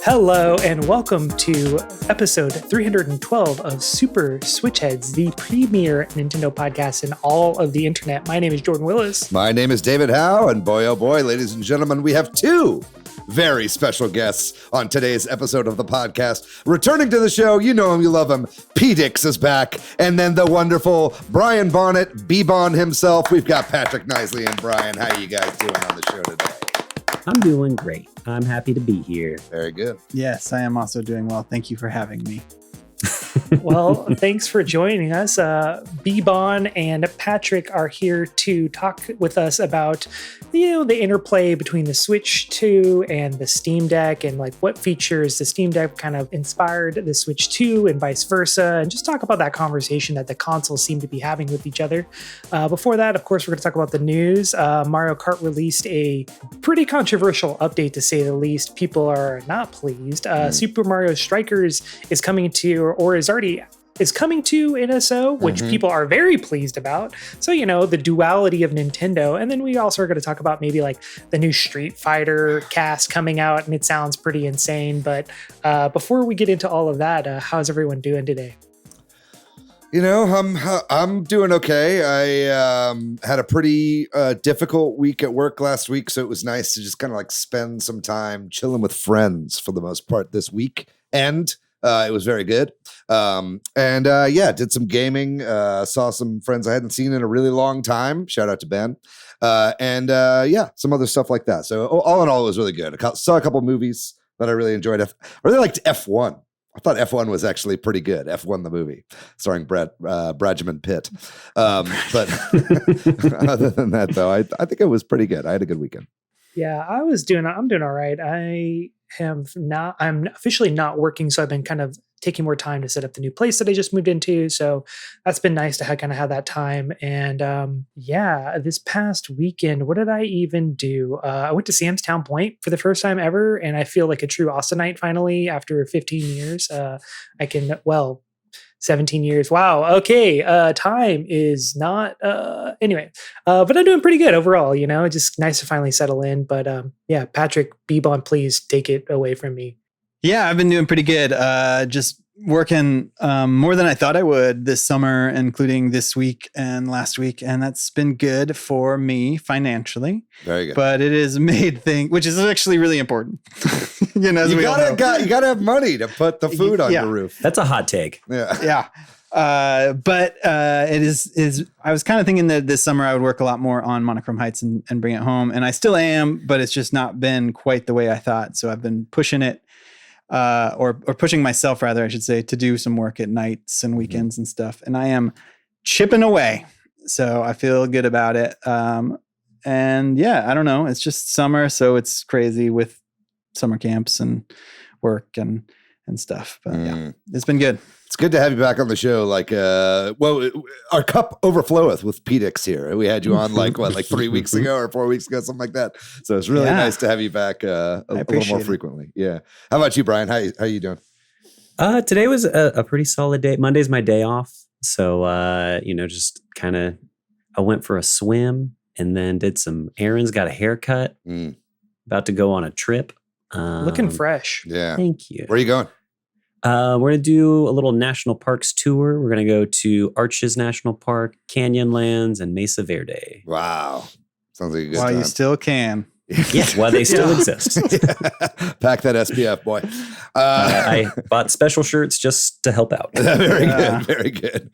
Hello and welcome to episode 312 of Super Switch Headz, the premier Nintendo podcast in all of the internet. My name is Jordan Willis. My name is David Howe, and boy, oh boy, ladies and gentlemen, we have two very special guests on today's episode of the podcast. Returning to the show, you know him, you love him, P-Dix is back, and then the wonderful Brian Bonnet, B-Bon himself. We've got Patrick Knisely and Brian. How are you guys doing on the show today? I'm doing great. I'm happy to be here. Very good. Yes, I am also doing well. Thank you for having me. Well, thanks for joining us. B-Bon and Patrick are here to talk with us about, the interplay between the Switch 2 and the Steam Deck, and like what features the Steam Deck kind of inspired the Switch 2 and vice versa, and just talk about that conversation that the consoles seem to be having with each other. Before that, of course, we're going to talk about the news. Mario Kart released a pretty controversial update, to say the least. People are not pleased. Super Mario Strikers is coming to, or is coming to NSO, which people are very pleased about. So, the duality of Nintendo. And then we also are going to talk about maybe like the new Street Fighter cast coming out, and it sounds pretty insane. But before we get into all of that, how's everyone doing today? I'm doing okay. I had a pretty difficult week at work last week, so it was nice to just kind of like spend some time chilling with friends for the most part this week. And it was very good. Did some gaming, saw some friends I hadn't seen in a really long time. Shout out to Ben. Some other stuff like that. So all in all, it was really good. I saw a couple movies that I really enjoyed. I really liked F1. I thought F1 was actually pretty good. F1 the movie, starring Bradjamin Pitt. But other than that, though, I think it was pretty good. I had a good weekend. Yeah, I'm doing all right. I'm officially not working, so I've been kind of taking more time to set up the new place that I just moved into. So that's been nice to have that time. And this past weekend, what did I even do? I went to Sam's Town Point for the first time ever, and I feel like a true Austinite finally after 15 years. 17 years. Wow. Okay. Time is not, anyway, but I'm doing pretty good overall, it's just nice to finally settle in. But Patrick, B-Bon, please take it away from me. Yeah, I've been doing pretty good. Just working more than I thought I would this summer, including this week and last week. And that's been good for me financially. Very good. But it is made thing, which is actually really important. You gotta have money to put the food on your roof. That's a hot take. Yeah. It is. I was kind of thinking that this summer I would work a lot more on Monochrome Heights and bring it home, and I still am, but it's just not been quite the way I thought. So I've been pushing it, or pushing myself rather, I should say, to do some work at nights and weekends and stuff. And I am chipping away, so I feel good about it. I don't know. It's just summer, so it's crazy with summer camps and work and stuff. But it's been good. It's good to have you back on the show. Our cup overfloweth with P-Dix here. We had you on 3 weeks ago or 4 weeks ago, something like that. So it's really nice to have you back a little more frequently. Yeah. How about you, Brian? How you doing? Today was a pretty solid day. Monday's my day off. So, just kind of, I went for a swim and then did some errands, got a haircut, about to go on a trip. Looking fresh. Yeah. Thank you. Where are you going? We're going to do a little national parks tour. We're going to go to Arches National Park, Canyonlands, and Mesa Verde. Wow. Sounds like a good While time. you still can. Yeah, while they still exist. Pack that SPF, boy. I bought special shirts just to help out. Very good. Very good.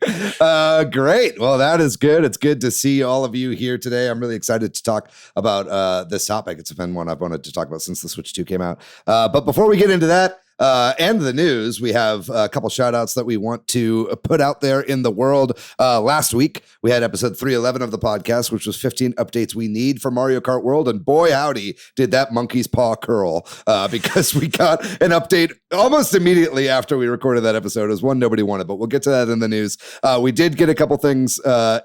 Great. Well, that is good. It's good to see all of you here today. I'm really excited to talk about this topic. It's been one I've wanted to talk about since the Switch 2 came out. But before we get into that, and the news, we have a couple shout outs that we want to put out there in the world. Last week, we had episode 311 of the podcast, which was 15 updates we need for Mario Kart World. And boy, howdy, did that monkey's paw curl, because we got an update almost immediately after we recorded that episode. It was one nobody wanted, but we'll get to that in the news. We did get a couple things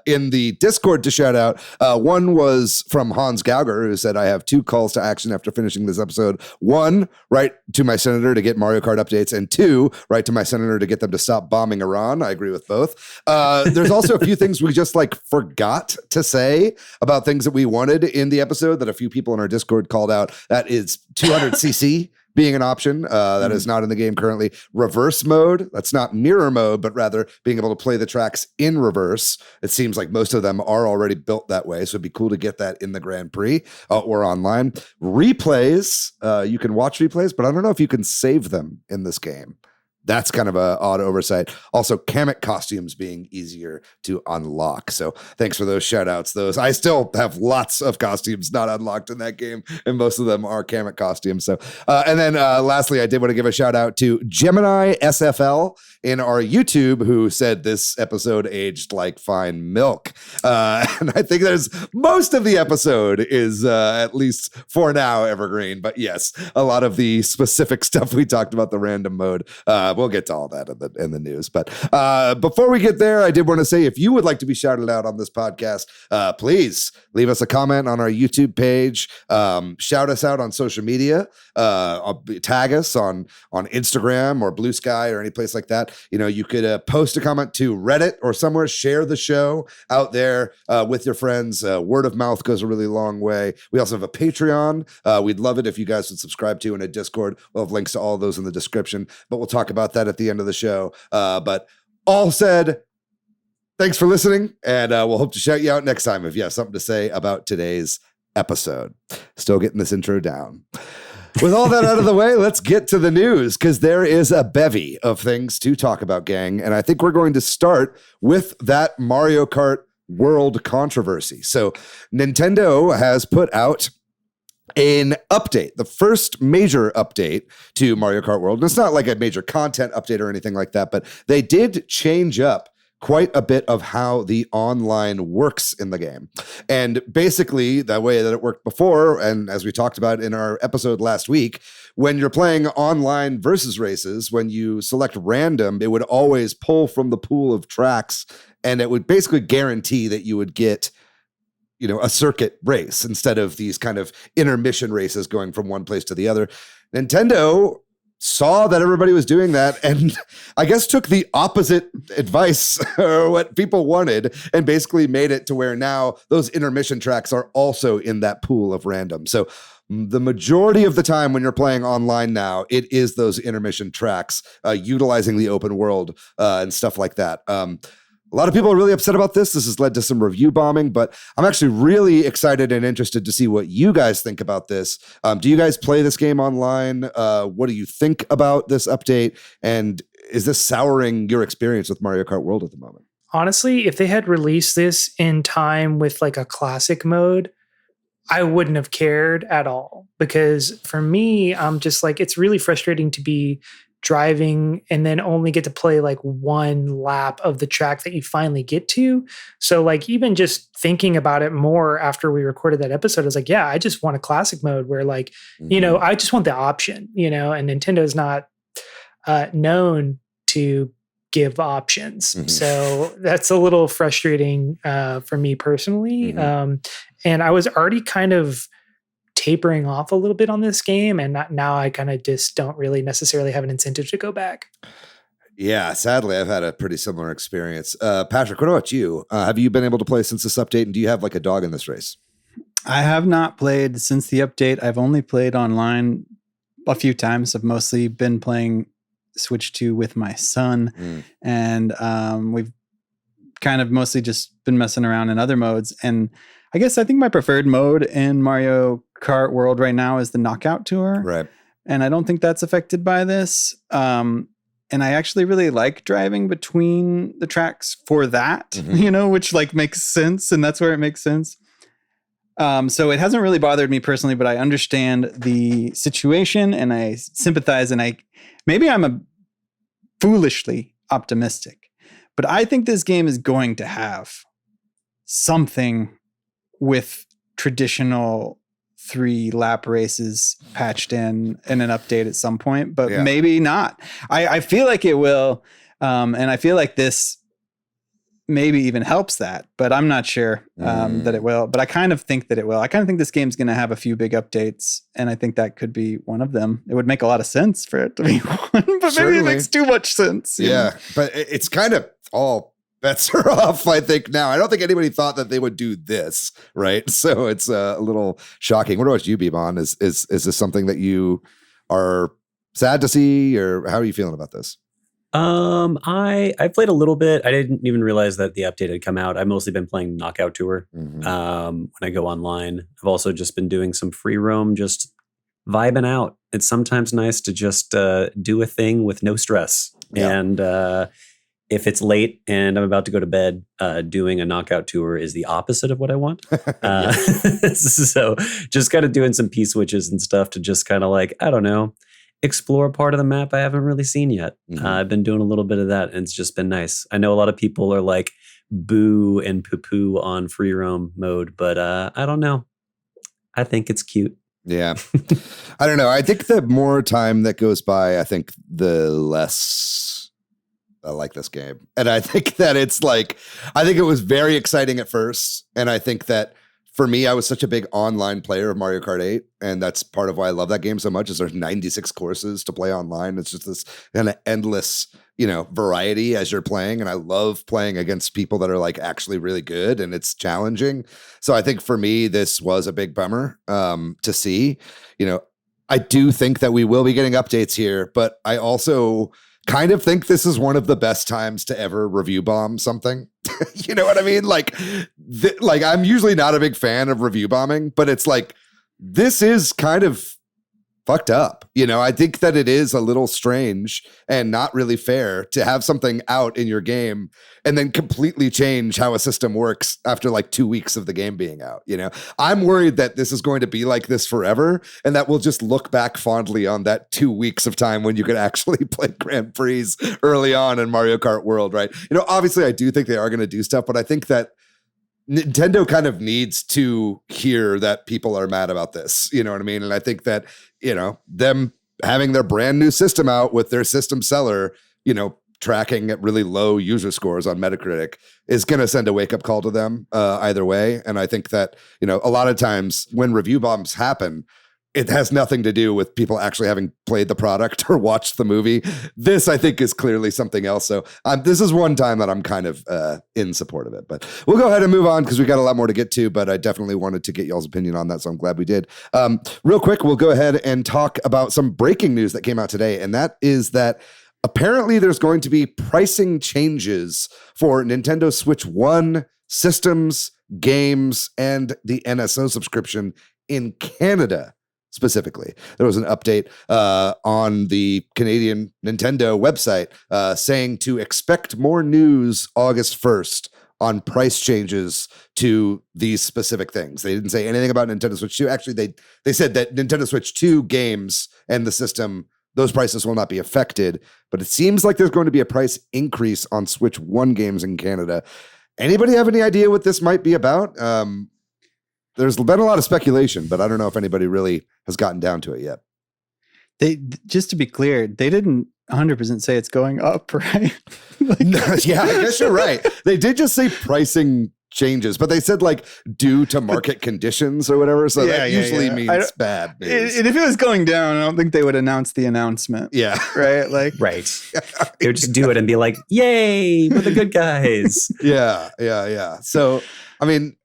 in the Discord to shout out. One was from Hans Gauger, who said, I have 2 calls to action after finishing this episode. 1, write to my senator to get Mario Kart updates, and 2, write to my senator to get them to stop bombing Iran. I agree with both. There's also a few things we just forgot to say about things that we wanted in the episode that a few people in our Discord called out. That is 200cc. being an option that is not in the game currently. Reverse mode, that's not mirror mode, but rather being able to play the tracks in reverse. It seems like most of them are already built that way, so it'd be cool to get that in the Grand Prix or online. Replays, you can watch replays, but I don't know if you can save them in this game. That's kind of an odd oversight. Also, Kamek costumes being easier to unlock. So thanks for those shout outs. I still have lots of costumes not unlocked in that game, and most of them are Kamek costumes. So, and then lastly, I did want to give a shout out to Gemini SFL in our YouTube, who said this episode aged like fine milk. And I think there's most of the episode is at least for now evergreen. But yes, a lot of the specific stuff we talked about, the random mode. We'll get to all that in the news. But before we get there, I did want to say, if you would like to be shouted out on this podcast, please leave us a comment on our YouTube page. Shout us out on social media. Tag us on Instagram or Blue Sky or any place like that. You could post a comment to Reddit or somewhere. Share the show out there with your friends. Word of mouth goes a really long way. We also have a Patreon. We'd love it if you guys would subscribe to, and a Discord. We'll have links to all those in the description, but we'll talk about that at the end of the show. But all said, thanks for listening, and we'll hope to shout you out next time if you have something to say about today's episode. Still getting this intro down. With all that out of the way, let's get to the news, because there is a bevy of things to talk about, gang. And I think we're going to start with that Mario Kart World controversy. So Nintendo has put out an update, the first major update to Mario Kart World. And it's not like a major content update or anything like that, but they did change up quite a bit of how the online works in the game. And basically, the way that it worked before, and as we talked about in our episode last week, when you're playing online versus races, when you select random, it would always pull from the pool of tracks, and it would basically guarantee that you would get a circuit race instead of these kind of intermission races going from one place to the other. Nintendo saw that everybody was doing that and I guess took the opposite advice or what people wanted and basically made it to where now those intermission tracks are also in that pool of random. So the majority of the time when you're playing online now, it is those intermission tracks, utilizing the open world and stuff like that. A lot of people are really upset about this. This has led to some review bombing, but I'm actually really excited and interested to see what you guys think about this. Do you guys play this game online? What do you think about this update? And is this souring your experience with Mario Kart World at the moment? Honestly, if they had released this in time with like a classic mode, I wouldn't have cared at all. Because for me, I'm just like, it's really frustrating to be driving and then only get to play like one lap of the track that you finally get to. So like even just thinking about it more after we recorded that episode, I was like, yeah, I just want a classic mode where like, I just want the option, and Nintendo's not known to give options. So that's a little frustrating for me personally. And I was already kind of tapering off a little bit on this game, and now I kind of just don't really necessarily have an incentive to go back. Yeah, sadly, I've had a pretty similar experience. Patrick, what about you? Have you been able to play since this update, and do you have like a dog in this race? I have not played since the update. I've only played online a few times. I've mostly been playing Switch 2 with my son, and we've kind of mostly just been messing around in other modes. And I think my preferred mode in Mario Kart World right now is the Knockout Tour. Right. And I don't think that's affected by this. And I actually really like driving between the tracks for that, which like makes sense. And that's where it makes sense. So it hasn't really bothered me personally, but I understand the situation and I sympathize, and maybe I'm a foolishly optimistic, but I think this game is going to have something with traditional 3-lap races patched in an update at some point, but maybe not. I feel like it will. And I feel like this maybe even helps that, but I'm not sure that it will, but I kind of think that it will. I kind of think this game's going to have a few big updates, and I think that could be one of them. It would make a lot of sense for it to be one, but maybe it makes too much sense. Yeah, but it's kind of all bets are off, I think, now. I don't think anybody thought that they would do this, right? So it's a little shocking. What about you, Bebon? Is this something that you are sad to see, or how are you feeling about this? I played a little bit. I didn't even realize that the update had come out. I've mostly been playing Knockout Tour. Mhm. When I go online, I've also just been doing some free roam, just vibing out. It's sometimes nice to just do a thing with no stress. Yeah. And if it's late and I'm about to go to bed, doing a Knockout Tour is the opposite of what I want. So just kind of doing some P switches and stuff to just kind of like, I don't know, explore a part of the map I haven't really seen yet. Mhm. I've been doing a little bit of that, and it's just been nice. I know a lot of people are like boo and poo-poo on free roam mode, but I don't know. I think it's cute. Yeah. I don't know. I think the more time that goes by, I think the less I like this game. And I think that it's like, I think it was very exciting at first. And I think that for me, I was such a big online player of Mario Kart 8. And that's part of why I love that game so much is there's 96 courses to play online. It's just this kind of endless, variety as you're playing. And I love playing against people that are like actually really good and it's challenging. So I think for me, this was a big bummer to see. I do think that we will be getting updates here, but I also kind of think this is one of the best times to ever review bomb something. You know what I mean? Like I'm usually not a big fan of review bombing, but it's like, this is kind of fucked up. I think that it is a little strange and not really fair to have something out in your game and then completely change how a system works after like 2 weeks of the game being out. I'm worried that this is going to be like this forever and that we'll just look back fondly on that 2 weeks of time when you could actually play Grand Prix early on in Mario Kart World, right? Obviously I do think they are going to do stuff, but I think that Nintendo kind of needs to hear that people are mad about this. You know what I mean? And I think that, them having their brand new system out with their system seller, tracking at really low user scores on Metacritic is going to send a wake up call to them either way. And I think that, a lot of times when review bombs happen, it has nothing to do with people actually having played the product or watched the movie. This, I think, is clearly something else. So this is one time that I'm kind of in support of it. But we'll go ahead and move on because we got a lot more to get to. But I definitely wanted to get y'all's opinion on that. So I'm glad we did. Real quick, we'll go ahead and talk about some breaking news that came out today. And that is that apparently there's going to be pricing changes for Nintendo Switch 1 systems, games, and the NSO subscription in Canada. Specifically, there was an update on the Canadian Nintendo website saying to expect more news August 1st on price changes to these specific things. They didn't say anything about Nintendo Switch 2. Actually, they said that Nintendo Switch 2 games and the system, those prices will not be affected. But it seems like there's going to be a price increase on Switch 1 games in Canada. Anybody have any idea what this might be about? There's been a lot of speculation, but I don't know if anybody really has gotten down to it yet. Just to be clear, they didn't 100% say it's going up, right? Yeah, I guess you're right. They did just say pricing changes, but they said like due to market conditions or whatever. So that usually means bad news. And if it was going down, I don't think they would announce the announcement. Yeah. Right. Like, right. They would just do it and be like, yay, we're the good guys. Yeah. So, I mean,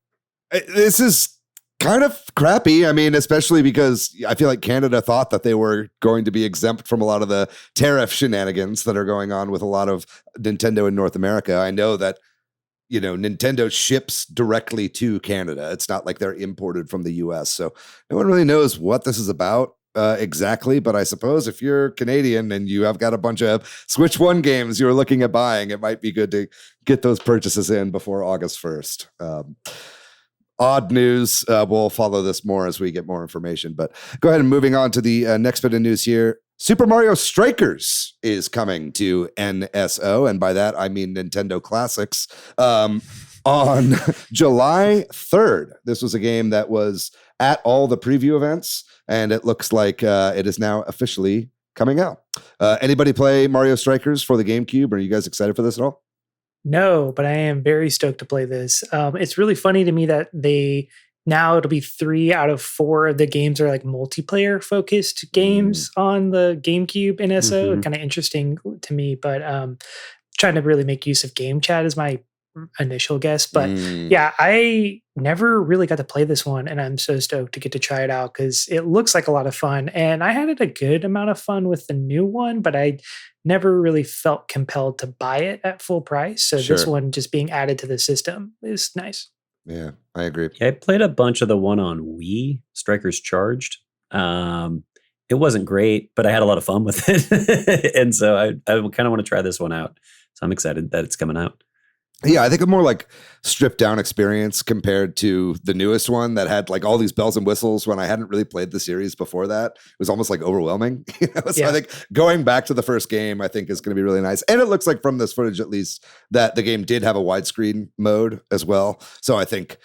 this is kind of crappy. I mean, especially because I feel like Canada thought that they were going to be exempt from a lot of the tariff shenanigans that are going on with a lot of Nintendo in North America. I know that, Nintendo ships directly to Canada. It's not like they're imported from the US. So no one really knows what this is about exactly. But I suppose if you're Canadian and you have got a bunch of Switch 1 games you're looking at buying, it might be good to get those purchases in before August 1st. Odd news. We'll follow this more as we get more information. But go ahead and moving on to the next bit of news here. Super Mario Strikers is coming to NSO, and by that I mean Nintendo Classics, on July 3rd. This was a game that was at all the preview events, and it looks like it is now officially coming out. Anybody play Mario Strikers for the GameCube? Are you guys excited for this at all? No, but I am very stoked to play this. It's really funny to me that now it'll be 3 out of 4 of the games are like multiplayer focused games on the GameCube NSO. Kind of interesting to me, but trying to really make use of game chat is my initial guess. But yeah, I never really got to play this one, and I'm so stoked to get to try it out because it looks like a lot of fun. And I had a good amount of fun with the new one, but I never really felt compelled to buy it at full price. So this one just being added to the system is nice. Yeah, I agree. Yeah, I played a bunch of the one on Wii, Strikers Charged. It wasn't great, but I had a lot of fun with it. And so I kind of want to try this one out. So I'm excited that it's coming out. Yeah, I think a more like stripped down experience compared to the newest one that had like all these bells and whistles when I hadn't really played the series before that. It was almost like overwhelming. So I think going back to the first game, I think is going to be really nice. And it looks like from this footage, at least, that the game did have a widescreen mode as well. So I think,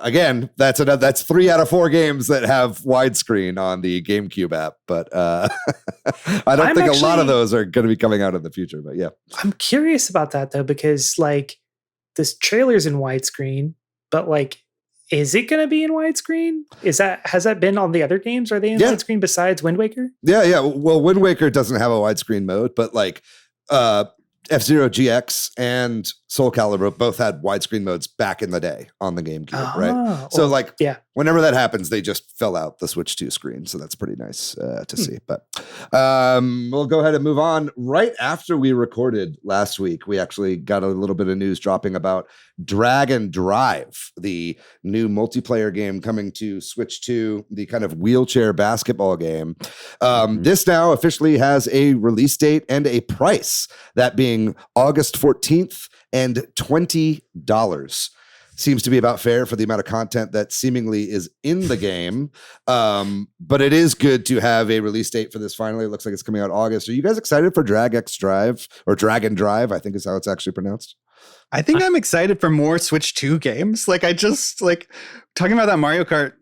again, that's 3 out of 4 games that have widescreen on the GameCube app. But I don't think a lot of those are going to be coming out in the future. But yeah, I'm curious about that though, because like, this trailer's in widescreen, but like, is it going to be in widescreen? Has that been on the other games? Are they in widescreen besides Wind Waker? Yeah. Well, Wind Waker doesn't have a widescreen mode, but like F-Zero GX and Soul Calibur both had widescreen modes back in the day on the GameCube, right? So whenever that happens, they just fill out the Switch 2 screen. So that's pretty nice to see. But we'll go ahead and move on. Right after we recorded last week, we actually got a little bit of news dropping about Drag and Drive, the new multiplayer game coming to Switch 2, the kind of wheelchair basketball game. This now officially has a release date and a price, that being August 14th and $20. Seems to be about fair for the amount of content that seemingly is in the game. But it is good to have a release date for this finally. It looks like it's coming out August. Are you guys excited for Drag X Drive, or Drag and Drive, I think is how it's actually pronounced? I think I'm excited for more Switch 2 games. Like, I just like talking about that Mario Kart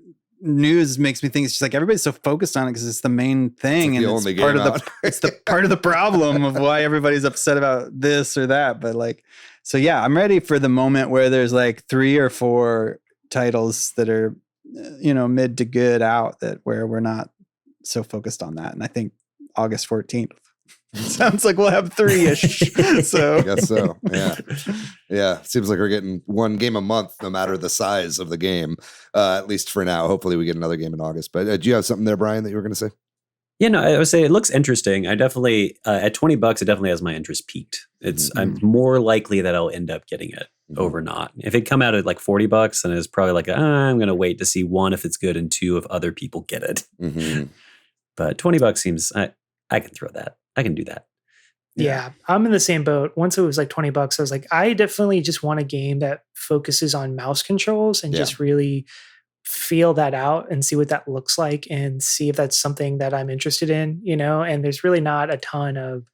news makes me think it's just like everybody's so focused on it because it's the main thing, and it's part of it's the part of the problem of why everybody's upset about this or that. But like, so yeah, I'm ready for the moment where there's like 3 or 4 titles that are, mid to good out, that where we're not so focused on that. And I think August 14th sounds like we'll have 3-ish. So I guess so. Yeah. Seems like we're getting one game a month, no matter the size of the game, at least for now. Hopefully we get another game in August. But do you have something there, Brian, that you were going to say? Yeah, no, I would say it looks interesting. I definitely, at $20, it definitely has my interest peaked. I'm more likely that I'll end up getting it over not. If it come out at like $40, then it's probably like, I'm going to wait to see, 1, if it's good, and 2, if other people get it. But $20 seems, I can throw that. I can do that. Yeah, I'm in the same boat. Once it was like $20, I was like, I definitely just want a game that focuses on mouse controls and just really feel that out and see what that looks like and see if that's something that I'm interested in, and there's really not a ton of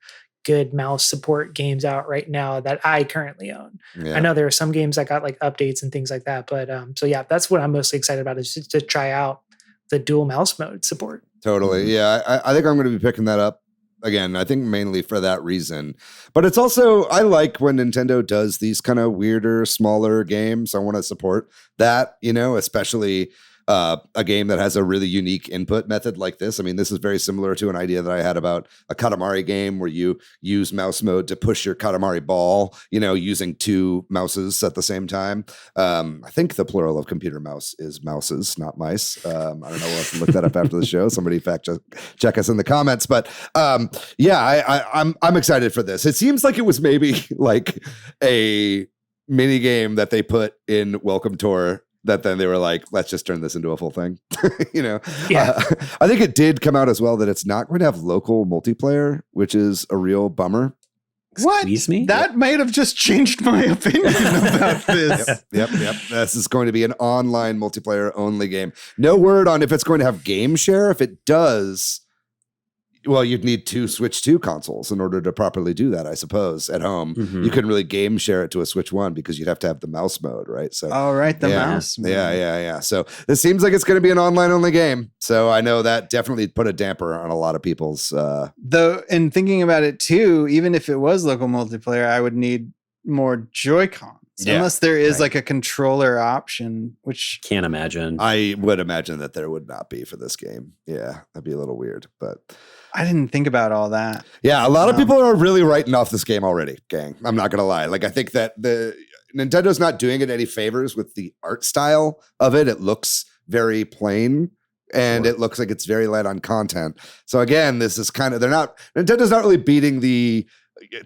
good mouse support games out right now that I currently own. I know there are some games that got like updates and things like that, but so yeah, that's what I'm mostly excited about, is just to try out the dual mouse mode support. Totally. Yeah. I think I'm going to be picking that up. Again, I think mainly for that reason. But it's also, I like when Nintendo does these kind of weirder, smaller games. I want to support that, especially a game that has a really unique input method like this. I mean, this is very similar to an idea that I had about a Katamari game where you use mouse mode to push your Katamari ball, using 2 mouses at the same time. I think the plural of computer mouse is mouses, not mice. I don't know. We'll have to look that up after the show. Somebody fact check us in the comments. But I'm excited for this. It seems like it was maybe like a mini game that they put in Welcome Tour, that then they were like, let's just turn this into a full thing. I think it did come out as well that it's not going to have local multiplayer, which is a real bummer. What? Excuse me? That might have just changed my opinion about this. Yep. This is going to be an online multiplayer only game. No word on if it's going to have game share. If it does, well, you'd need 2 Switch 2 consoles in order to properly do that, I suppose, at home. You couldn't really game share it to a Switch 1 because you'd have to have the mouse mode, right? So, the mouse mode. Yeah. So this seems like it's going to be an online-only game. So I know that definitely put a damper on a lot of people's... Though, and thinking about it too, even if it was local multiplayer, I would need more Joy-Cons. Yeah, unless there is right. like a controller option, which Can't imagine. I would imagine that there would not be for this game. Yeah, that'd be a little weird, but I didn't think about all that. yeah, a lot of people are really writing off this game already, gang. I'm not gonna lie. Like, I think that the Nintendo's not doing it any favors with the art style of it. It looks very plain. And it looks like it's very light on content. So again, this is kind of, Nintendo's not really beating the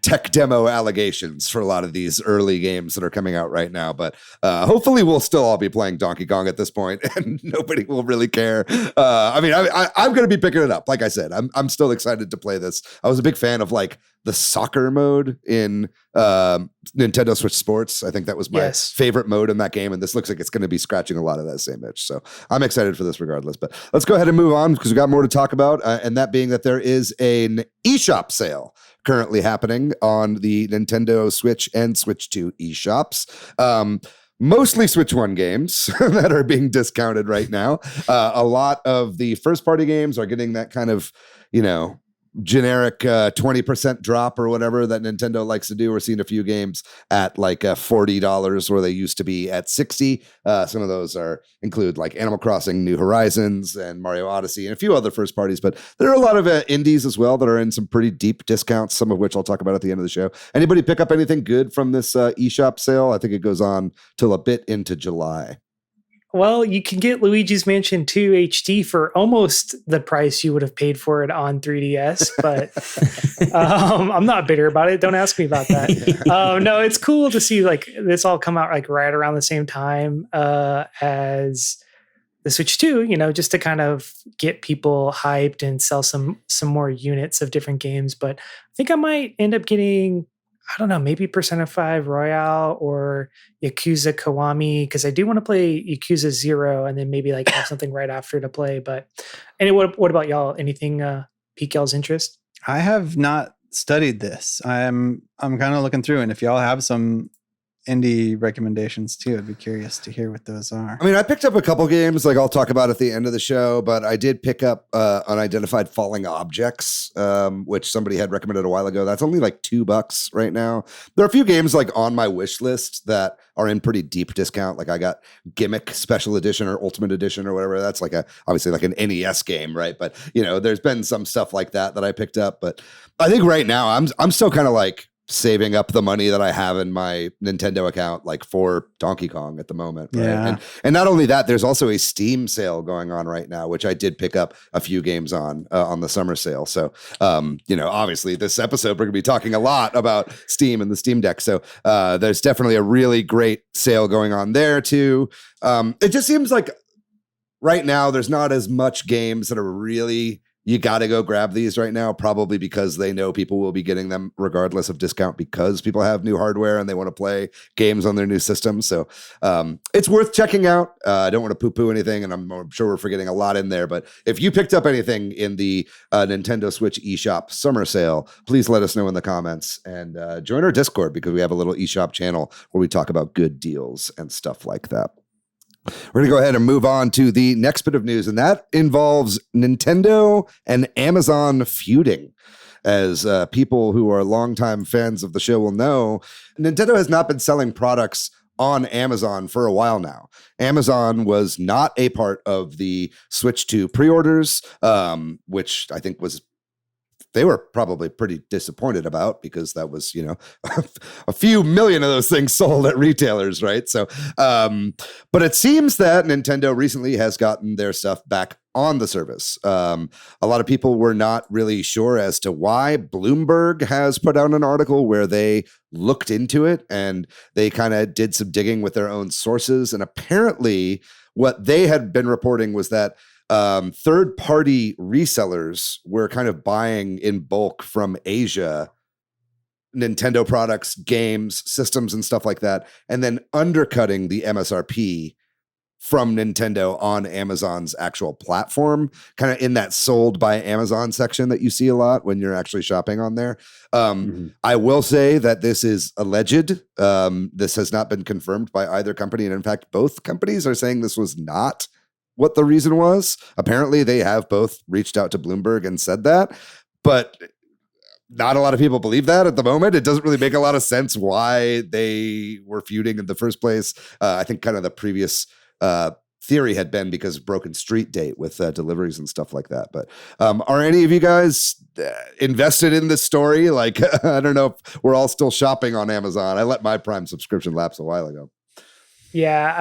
tech demo allegations for a lot of these early games that are coming out right now. But hopefully we'll still all be playing Donkey Kong at this point and nobody will really care. I'm going to be picking it up. Like I said, I'm still excited to play this. I was a big fan of like the soccer mode in Nintendo Switch Sports. I think that was my favorite mode in that game. And this looks like it's going to be scratching a lot of that same itch. So I'm excited for this regardless. But let's go ahead and move on because we got more to talk about. And that being that there is an eShop sale currently happening on the Nintendo Switch and Switch 2 eShops. Mostly Switch 1 games that are being discounted right now. A lot of the first-party games are getting that kind of, generic 20% drop or whatever that Nintendo likes to do. We're seeing a few games at like $40 where they used to be at $60. Some of those include like Animal Crossing, New Horizons, and Mario Odyssey, and a few other first parties. But there are a lot of indies as well that are in some pretty deep discounts, some of which I'll talk about at the end of the show. Anybody pick up anything good from this eShop sale? I think it goes on till a bit into July. Well, you can get Luigi's Mansion 2 HD for almost the price you would have paid for it on 3DS, but I'm not bitter about it. Don't ask me about that. No, it's cool to see like this all come out like right around the same time as the Switch 2, just to kind of get people hyped and sell some more units of different games. But I think I might end up getting, I don't know, maybe Persona 5 Royale or Yakuza Kiwami, because I do want to play Yakuza 0 and then maybe like have something right after to play. But anyway, what about y'all? Anything pique y'all's interest? I have not studied this. I'm kind of looking through, and if y'all have some indie recommendations too, I'd be curious to hear what those are. I mean, I picked up a couple games like I'll talk about at the end of the show, but I did pick up Unidentified Falling Objects, which somebody had recommended a while ago. That's only like $2 right now. There are a few games like on my wish list that are in pretty deep discount. Like I got Gimmick Special Edition or Ultimate Edition or whatever. That's like obviously like an NES game, right? But there's been some stuff like that I picked up. But I think right now I'm still kind of like saving up the money that I have in my Nintendo account, like for Donkey Kong at the moment. Right? Yeah. And not only that, there's also a Steam sale going on right now, which I did pick up a few games on the summer sale. So, obviously this episode, we're gonna be talking a lot about Steam and the Steam Deck. So there's definitely a really great sale going on there too. It just seems like right now there's not as much games that are really, you got to go grab these right now, probably because they know people will be getting them regardless of discount because people have new hardware and they want to play games on their new system. So it's worth checking out. I don't want to poo-poo anything, and I'm sure we're forgetting a lot in there. But if you picked up anything in the Nintendo Switch eShop summer sale, please let us know in the comments and join our Discord because we have a little eShop channel where we talk about good deals and stuff like that. We're going to go ahead and move on to the next bit of news, and that involves Nintendo and Amazon feuding. As people who are longtime fans of the show will know, Nintendo has not been selling products on Amazon for a while now. Amazon was not a part of the Switch 2 pre-orders, which I think they were probably pretty disappointed about because that was, a few million of those things sold at retailers, right? So, but it seems that Nintendo recently has gotten their stuff back on the service. A lot of people were not really sure as to why. Bloomberg has put out an article where they looked into it and they kind of did some digging with their own sources. And apparently what they had been reporting was that third-party resellers were kind of buying in bulk from Asia Nintendo products, games, systems, and stuff like that, and then undercutting the MSRP from Nintendo on Amazon's actual platform, kind of in that sold by Amazon section that you see a lot when you're actually shopping on there. I will say that this is alleged. This has not been confirmed by either company. And in fact, both companies are saying this was not what the reason was. Apparently they have both reached out to Bloomberg and said that, but not a lot of people believe that at the moment. It doesn't really make a lot of sense why they were feuding in the first place. I think kind of the previous theory had been because of broken street date with deliveries and stuff like that. But are any of you guys invested in this story? Like, I don't know if we're all still shopping on Amazon. I let my Prime subscription lapse a while ago. Yeah,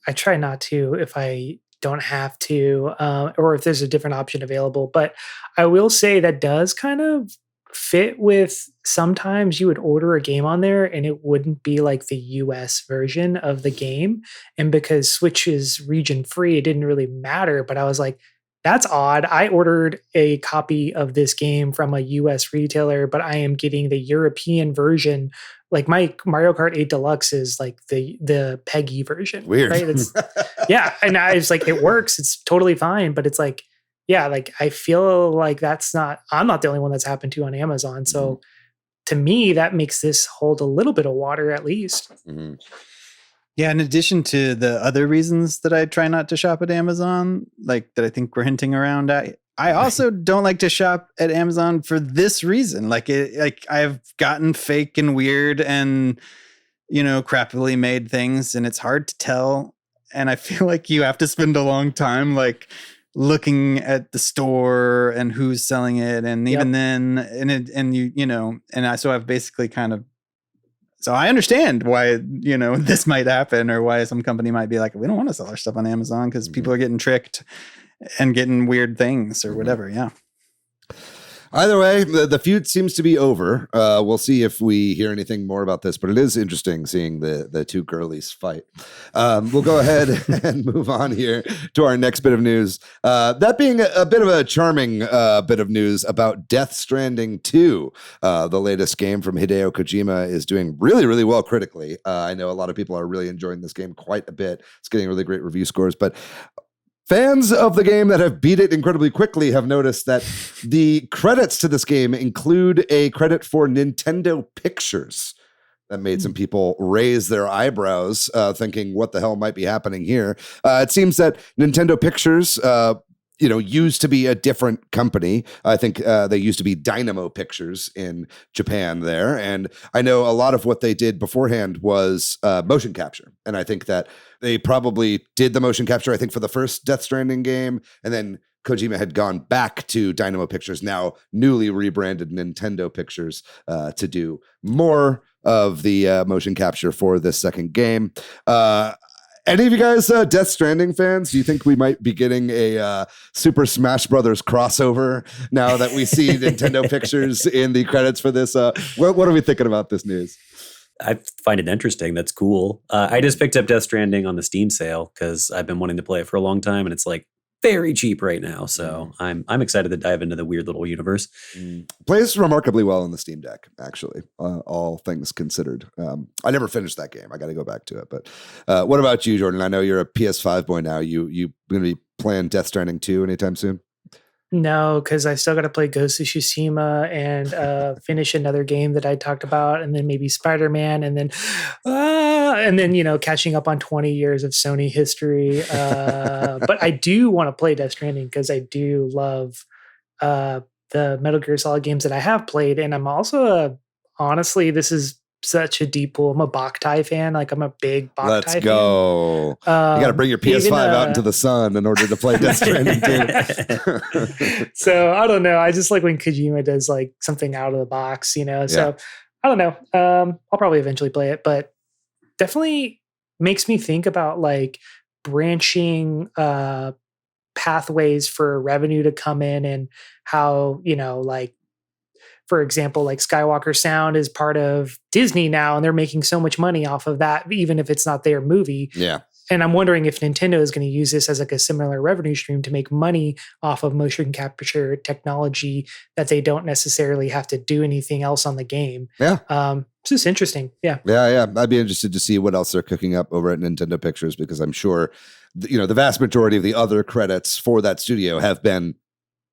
I try not to if I don't have to, or if there's a different option available. But I will say that does kind of fit with sometimes you would order a game on there and it wouldn't be like the US version of the game. And because Switch is region free, it didn't really matter. But I was like, that's odd. I ordered a copy of this game from a US retailer, but I am getting the European version. Like my Mario Kart 8 Deluxe is like the PEGI version. Weird. Right? It's, yeah. And I was like, it works. It's totally fine. But it's like, yeah, like I feel like I'm not the only one that's happened to on Amazon. So to me, that makes this hold a little bit of water at least. Mm-hmm. Yeah, in addition to the other reasons that I try not to shop at Amazon, like that I think we're hinting around at, I also don't like to shop at Amazon for this reason. Like I've gotten fake and weird and, crappily made things, and it's hard to tell. And I feel like you have to spend a long time like looking at the store and who's selling it, and even then, so I've basically kind of. So I understand why, this might happen, or why some company might be like, we don't want to sell our stuff on Amazon because people are getting tricked and getting weird things or whatever. Yeah. Either way, the feud seems to be over. We'll see if we hear anything more about this, but it is interesting seeing the two girlies fight. We'll go ahead and move on here to our next bit of news. That being a bit of a charming bit of news about Death Stranding 2. The latest game from Hideo Kojima is doing really, really well critically. I know a lot of people are really enjoying this game quite a bit. It's getting really great review scores, but fans of the game that have beat it incredibly quickly have noticed that the credits to this game include a credit for Nintendo Pictures. That made some people raise their eyebrows, thinking, what the hell might be happening here? It seems that Nintendo Pictures used to be a different company. I think they used to be Dynamo Pictures in Japan there. And I know a lot of what they did beforehand was motion capture. And I think that they probably did the motion capture, I think, for the first Death Stranding game. And then Kojima had gone back to Dynamo Pictures, now newly rebranded Nintendo Pictures, to do more of the motion capture for this second game. Any of you guys Death Stranding fans? Do you think we might be getting a Super Smash Brothers crossover now that we see Nintendo Pictures in the credits for this? What are we thinking about this news? I find it interesting. That's cool. I just picked up Death Stranding on the Steam sale because I've been wanting to play it for a long time, and it's like very cheap right now. So I'm excited to dive into the weird little universe. Plays remarkably well on the Steam Deck, actually, all things considered. I never finished that game. I got to go back to it. But what about you, Jordan? I know you're a PS5 boy now. You going to be playing Death Stranding 2 anytime soon? No, because I still got to play Ghost of Tsushima and finish another game that I talked about, and then maybe Spider-Man, and then catching up on 20 years of Sony history. But I do want to play Death Stranding because I do love the Metal Gear Solid games that I have played, and I'm also honestly, this is such a deep pool. I'm a Boktai fan. Like I'm a big Boktai Let's go. fan. You got to bring your PS5 out into the sun in order to play Death Stranding 2. So I don't know. I just like when Kojima does like something out of the box, So I don't know. I'll probably eventually play it, but definitely makes me think about like branching pathways for revenue to come in, and how, like, for example, like Skywalker Sound is part of Disney now, and they're making so much money off of that, even if it's not their movie. Yeah. And I'm wondering if Nintendo is going to use this as like a similar revenue stream to make money off of motion capture technology that they don't necessarily have to do anything else on the game. Yeah. It's just interesting. Yeah. Yeah. I'd be interested to see what else they're cooking up over at Nintendo Pictures, because I'm sure, the vast majority of the other credits for that studio have been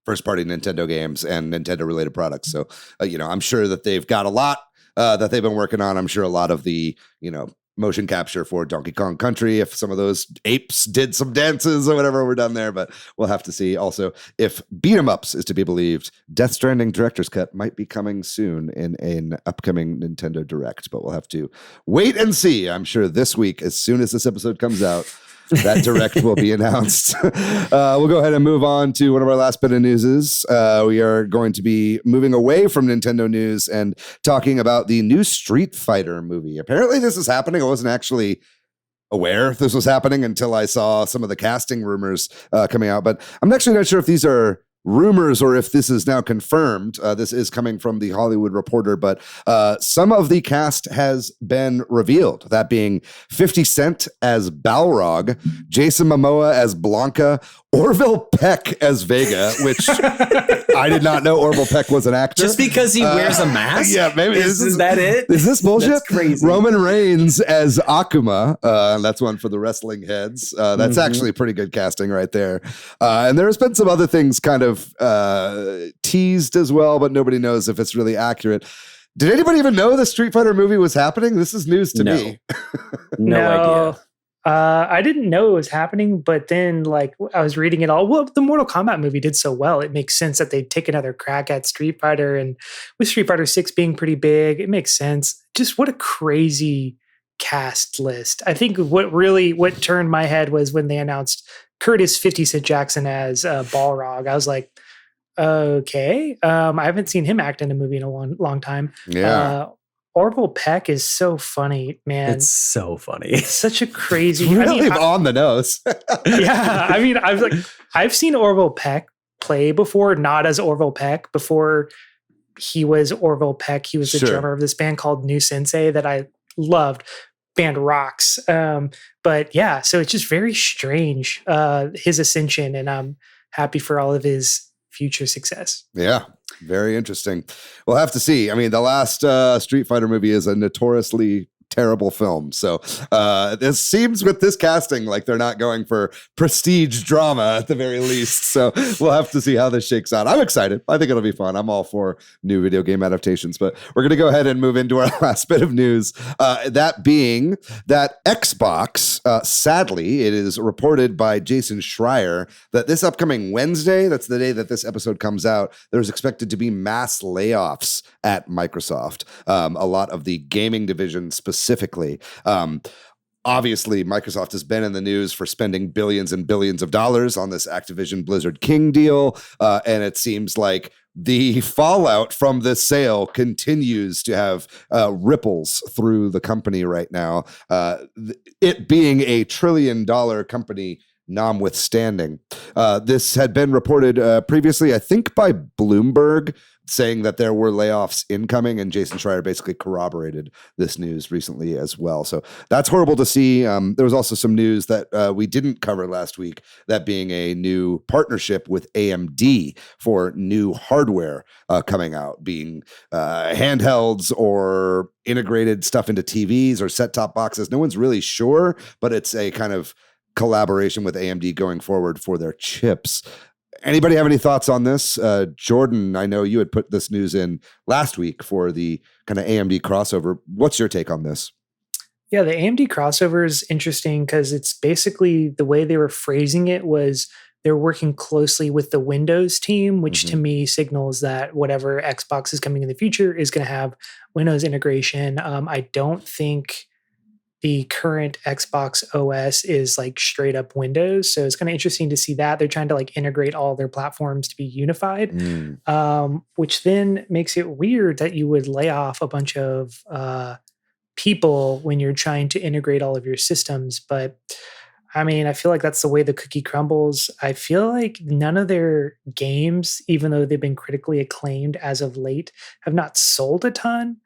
first-party Nintendo games and Nintendo-related products. So, I'm sure that they've got a lot that they've been working on. I'm sure a lot of the, motion capture for Donkey Kong Country, if some of those apes did some dances or whatever were done there, but we'll have to see. Also, if beat 'em ups is to be believed, Death Stranding Director's Cut might be coming soon in an upcoming Nintendo Direct, but we'll have to wait and see. I'm sure this week, as soon as this episode comes out, that direct will be announced. We'll go ahead and move on to one of our last bit of newses. We are going to be moving away from Nintendo news and talking about the new Street Fighter movie. Apparently this is happening. I wasn't actually aware this was happening until I saw some of the casting rumors coming out, but I'm actually not sure if these are rumors or if this is now confirmed. This is coming from the Hollywood Reporter, but some of the cast has been revealed, that being 50 Cent as Balrog, Jason Momoa as Blanca, Orville Peck as Vega, which I did not know Orville Peck was an actor. Just because he wears a mask? Yeah, maybe. Is that it? Is this bullshit? That's crazy. Roman Reigns as Akuma. That's one for the wrestling heads. That's actually pretty good casting right there. And there's been some other things kind of teased as well, but nobody knows if it's really accurate. Did anybody even know the Street Fighter movie was happening? This is news to me. No idea. I didn't know it was happening, but then like I was reading it all. Well, the Mortal Kombat movie did so well. It makes sense that they'd take another crack at Street Fighter, and with Street Fighter 6 being pretty big, it makes sense. Just what a crazy cast list. I think what turned my head was when they announced Curtis 50 Cent Jackson as Balrog. I was like, okay. I haven't seen him act in a movie in a long time. Yeah. Orville Peck is so funny, man. It's so funny. It's such a crazy. Really on the nose. Yeah, I mean, I've seen Orville Peck play before, not as Orville Peck. Before he was Orville Peck, he was the drummer of this band called New Sensei that I loved. Band rocks. But yeah, so it's just very strange, his ascension, and I'm happy for all of his future success. Yeah, very interesting. We'll have to see. I mean, the last Street Fighter movie is a notoriously terrible film. So this seems with this casting like they're not going for prestige drama at the very least. So we'll have to see how this shakes out. I'm excited. I think it'll be fun. I'm all for new video game adaptations, but we're going to go ahead and move into our last bit of news. That being that Xbox, sadly, it is reported by Jason Schreier that this upcoming Wednesday, that's the day that this episode comes out, there's expected to be mass layoffs at Microsoft. A lot of the gaming division specifically. Obviously, Microsoft has been in the news for spending billions and billions of dollars on this Activision Blizzard King deal. And it seems like the fallout from this sale continues to have ripples through the company right now. It being a $1 trillion company notwithstanding. This had been reported previously, I think, by Bloomberg, saying that there were layoffs incoming, and Jason Schreier basically corroborated this news recently as well. So that's horrible to see. There was also some news that we didn't cover last week, that being a new partnership with AMD for new hardware coming out, being handhelds or integrated stuff into TVs or set-top boxes. No one's really sure, but it's a kind of collaboration with AMD going forward for their chips. Anybody have any thoughts on this? Jordan, I know you had put this news in last week for the kind of AMD crossover. What's your take on this? Yeah, the AMD crossover is interesting because it's basically the way they were phrasing it was they're working closely with the Windows team, which to me signals that whatever Xbox is coming in the future is going to have Windows integration. I don't think the current Xbox OS is like straight up Windows. So it's kind of interesting to see that. They're trying to like integrate all their platforms to be unified, which then makes it weird that you would lay off a bunch of people when you're trying to integrate all of your systems. But I mean, I feel like that's the way the cookie crumbles. I feel like none of their games, even though they've been critically acclaimed as of late, have not sold a ton.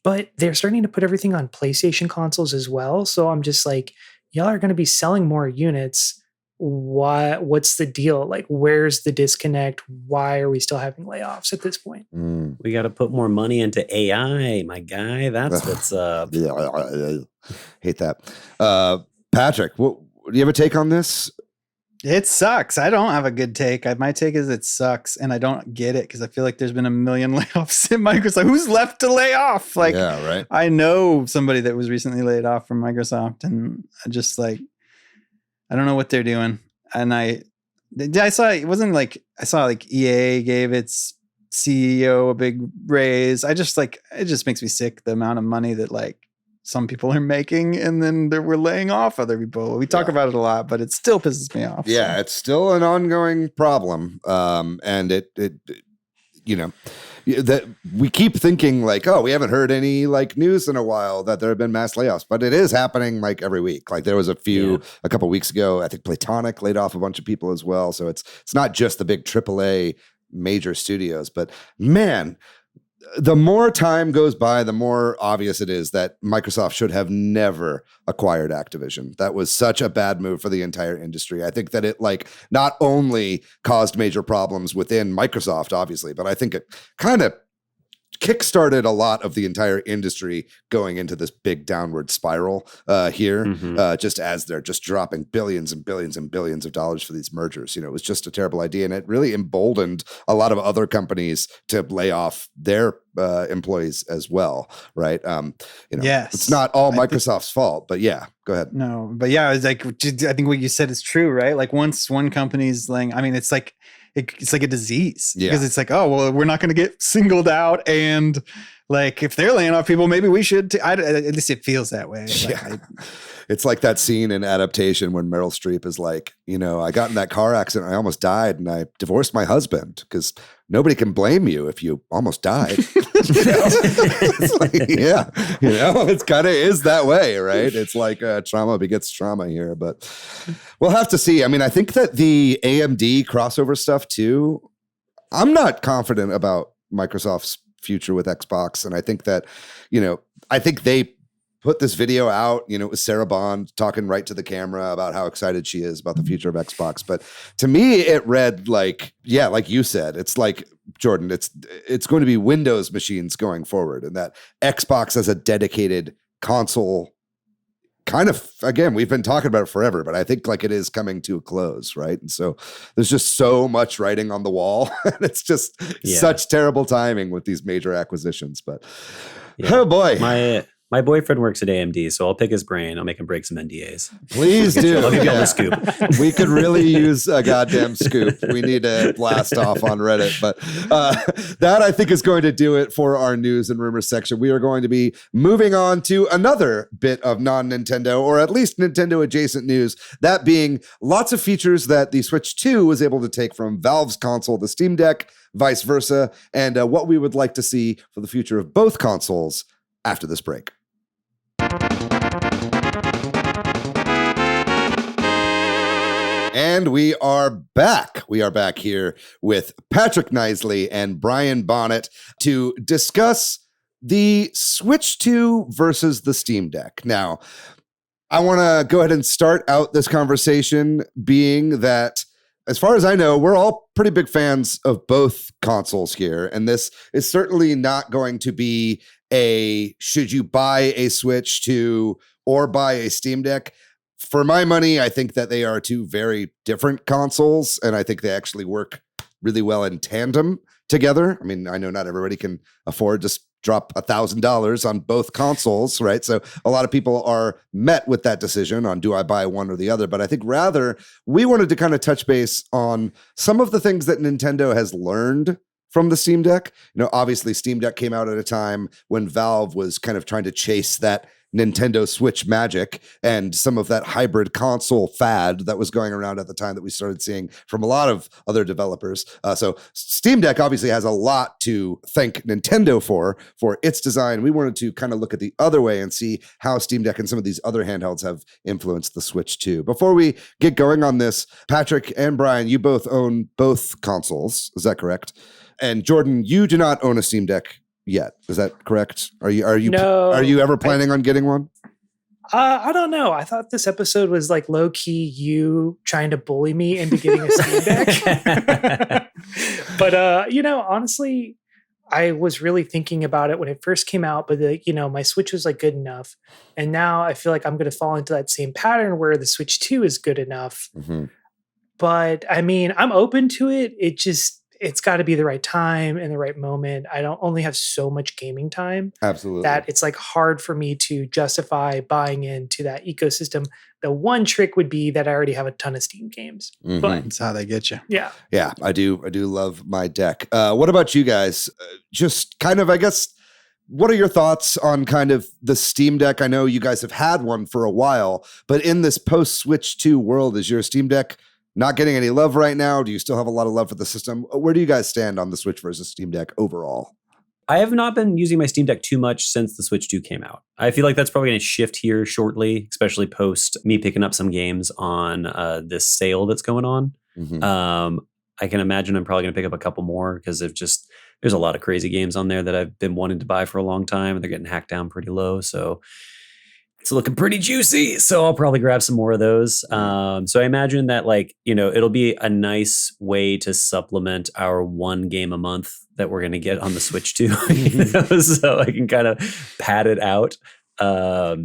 But they're starting to put everything on PlayStation consoles as well. So I'm just like, y'all are going to be selling more units. What's the deal? Like, where's the disconnect? Why are we still having layoffs at this point? We got to put more money into AI, my guy. That's what's up. Hate that. Patrick, do you have a take on this? It sucks. I don't have a good take. My take is it sucks, and I don't get it because I feel like there's been a million layoffs in Microsoft. Who's left to lay off? Like, yeah, right. I know somebody that was recently laid off from Microsoft, and I just like, I don't know what they're doing. And I saw it wasn't like I saw like EA gave its CEO a big raise. I just like it just makes me sick the amount of money that like some people are making, and then we're laying off other people. We talk about it a lot, but it still pisses me off. Yeah, it's still an ongoing problem. And it you know, that we keep thinking like, oh, we haven't heard any like news in a while that there have been mass layoffs, but it is happening like every week. Like there was a couple weeks ago, I think Platonic laid off a bunch of people as well. So it's not just the big AAA major studios, but man, the more time goes by, the more obvious it is that Microsoft should have never acquired Activision. That was such a bad move for the entire industry. I think that it like not only caused major problems within Microsoft, obviously, but I think it kind of kickstarted a lot of the entire industry going into this big downward spiral here, just as they're just dropping billions and billions and billions of dollars for these mergers. You know, it was just a terrible idea, and it really emboldened a lot of other companies to lay off their employees as well, right? You know, it's not all Microsoft's fault, but yeah, go ahead. No, but yeah, it's like I think what you said is true, right? Like once one company's laying, I mean, it's like a disease because it's like, oh, well, we're not going to get singled out. And like, if they're laying off people, maybe we should, at least it feels that way. Yeah. It's like that scene in Adaptation when Meryl Streep is like, you know, I got in that car accident. I almost died and I divorced my husband because nobody can blame you if you almost died. It's like, yeah, you know, it's kind of is that way, right? It's like trauma begets trauma here, but we'll have to see. I mean, I think that the AMD crossover stuff too, I'm not confident about Microsoft's future with Xbox. And I think that, you know, I think they put this video out, you know, it was Sarah Bond talking right to the camera about how excited she is about the future of Xbox. But to me, it read like, yeah, like you said, it's like, Jordan, it's going to be Windows machines going forward, and that Xbox as a dedicated console kind of, again, we've been talking about it forever, but I think like it is coming to a close, right? And so there's just so much writing on the wall. And it's just such terrible timing with these major acquisitions. But oh boy. My boyfriend works at AMD, so I'll pick his brain. I'll make him break some NDAs. Please do. I'll give you all the scoop. We could really use a goddamn scoop. We need to blast off on Reddit. But that, I think, is going to do it for our news and rumors section. We are going to be moving on to another bit of non-Nintendo, or at least Nintendo-adjacent news, that being lots of features that the Switch 2 was able to take from Valve's console, the Steam Deck, vice versa, and what we would like to see for the future of both consoles after this break. And we are back. We are back here with Patrick Knisely and Brian Bonnet to discuss the Switch 2 versus the Steam Deck. Now, I want to go ahead and start out this conversation being that, as far as I know, we're all pretty big fans of both consoles here. And this is certainly not going to be should you buy a Switch 2 or buy a Steam Deck? For my money, I think that they are two very different consoles, and I think they actually work really well in tandem together. I mean, I know not everybody can afford to drop $1,000 on both consoles, right? So a lot of people are met with that decision on, do I buy one or the other? But I think rather we wanted to kind of touch base on some of the things that Nintendo has learned from the Steam Deck. You know, obviously Steam Deck came out at a time when Valve was kind of trying to chase that Nintendo Switch magic and some of that hybrid console fad that was going around at the time that we started seeing from a lot of other developers. So Steam Deck obviously has a lot to thank Nintendo for its design. We wanted to kind of look at the other way and see how Steam Deck and some of these other handhelds have influenced the Switch 2. Before we get going on this, Patrick and Brian, you both own both consoles. Is that correct? And Jordan, you do not own a Steam Deck yet. Is that correct? Are you ever planning on getting one? I don't know. I thought this episode was like low key you trying to bully me into getting a Steam Deck. But you know, honestly, I was really thinking about it when it first came out, but you know, my Switch was like good enough. And now I feel like I'm going to fall into that same pattern where the Switch 2 is good enough. Mm-hmm. but I mean, I'm open to it. It's got to be the right time and the right moment. I don't only have so much gaming time Absolutely. that it's like hard for me to justify buying into that ecosystem. The one trick would be that I already have a ton of Steam games, but That's how they get you. yeah. Yeah, I do love my deck. What about you guys? Just kind of, I guess, what are your thoughts on kind of the Steam Deck? I know you guys have had one for a while, but in this post-Switch 2 world, is your Steam Deck not getting any love right now? Do you still have a lot of love for the system? Where do you guys stand on the Switch versus Steam Deck overall? I have not been using my Steam Deck too much since the Switch 2 came out. I feel like that's probably going to shift here shortly, especially post me picking up some games on this sale that's going on. I can imagine I'm probably going to pick up a couple more because there's a lot of crazy games on there that I've been wanting to buy for a long time, and they're getting hacked down pretty low. So it's looking pretty juicy. So I'll probably grab some more of those. So I imagine that, like, it'll be a nice way to supplement our one game a month that we're going to get on the Switch 2. So I can kind of pad it out.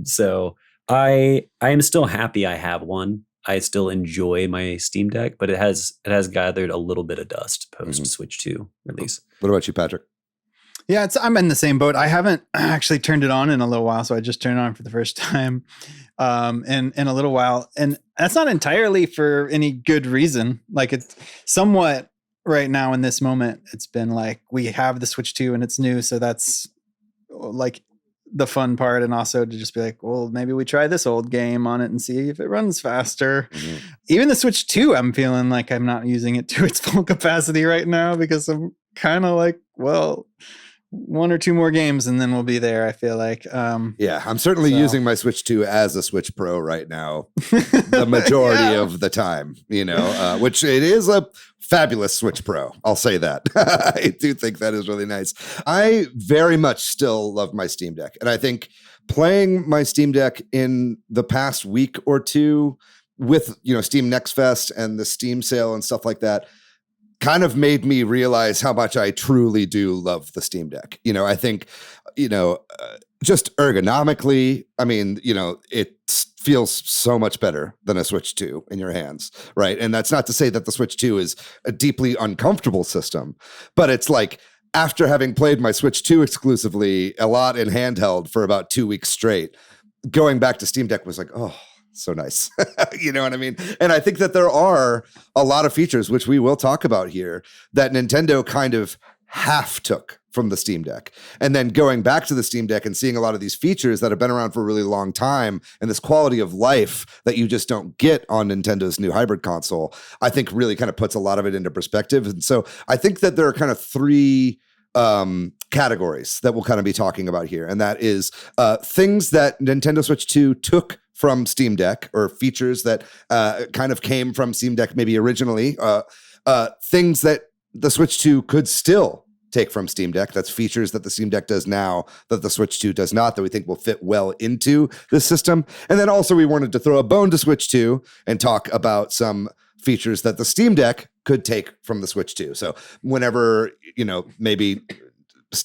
So I am still happy I have one. I still enjoy my Steam Deck, but it has gathered a little bit of dust post Switch 2 release. What about you, Patrick? Yeah, I'm in the same boat. I haven't actually turned it on in a little while, so I just turned it on for the first time in a little while. And that's not entirely for any good reason. Like, it's somewhat right now in this moment, it's been like, we have the Switch 2 and it's new, so that's like the fun part. And also to just be like, well, maybe we try this old game on it and see if it runs faster. Even the Switch 2, I'm feeling like I'm not using it to its full capacity right now, because I'm kind of like, well, one or two more games and then we'll be there, I feel like. Yeah, I'm certainly using my Switch 2 as a Switch Pro right now, the majority of the time, which it is a fabulous Switch Pro. I'll say that. I do think that is really nice. I very much still love my Steam Deck. And I think playing my Steam Deck in the past week or two with, Steam Next Fest and the Steam sale and stuff like that, kind of made me realize how much I truly do love the Steam Deck. I think, just ergonomically, I mean, it feels so much better than a Switch 2 in your hands, right? And that's not to say that the Switch 2 is a deeply uncomfortable system, but it's like, after having played my Switch 2 exclusively a lot in handheld for about 2 weeks straight, going back to Steam Deck was like, oh, so nice. You know what I mean? And I think that there are a lot of features, which we will talk about here, that Nintendo kind of half took from the Steam Deck. And then going back to the Steam Deck and seeing a lot of these features that have been around for a really long time and this quality of life that you just don't get on Nintendo's new hybrid console, I think really kind of puts a lot of it into perspective. And so I think that there are kind of three categories that we'll kind of be talking about here. And that is things that Nintendo Switch 2 took from Steam Deck, or features that kind of came from Steam Deck maybe originally, things that the Switch 2 could still take from Steam Deck. That's features that the Steam Deck does now that the Switch 2 does not, that we think will fit well into this system. And then also we wanted to throw a bone to Switch 2 and talk about some features that the Steam Deck could take from the Switch 2. So whenever, maybe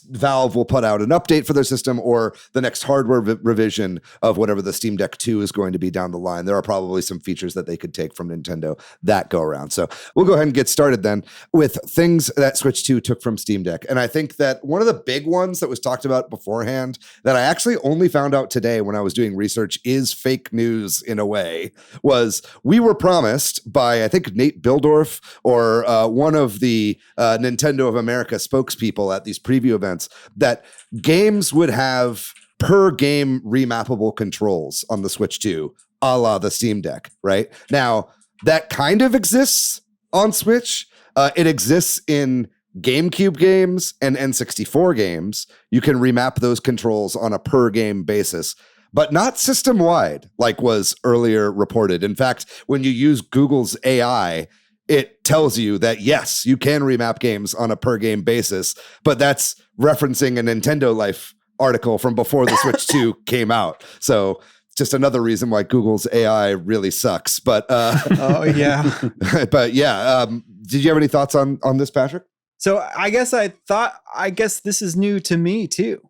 Valve will put out an update for their system, or the next hardware revision of whatever the Steam Deck 2 is going to be down the line, there are probably some features that they could take from Nintendo that go around. So we'll go ahead and get started then with things that Switch 2 took from Steam Deck. And I think that one of the big ones that was talked about beforehand that I actually only found out today when I was doing research is fake news in a way, was we were promised by, I think, Nate Bildorf or one of the Nintendo of America spokespeople at these preview events, that games would have per game remappable controls on the Switch 2, a la the Steam Deck, right? Now, that kind of exists on Switch. It exists in GameCube games and N64 games. You can remap those controls on a per game basis, but not system-wide, like was earlier reported. In fact, when you use Google's AI, it tells you that, yes, you can remap games on a per game basis, but that's referencing a Nintendo Life article from before the Switch 2 came out. So just another reason why Google's AI really sucks. But oh yeah. But yeah, did you have any thoughts on this, Patrick? So I guess this is new to me too.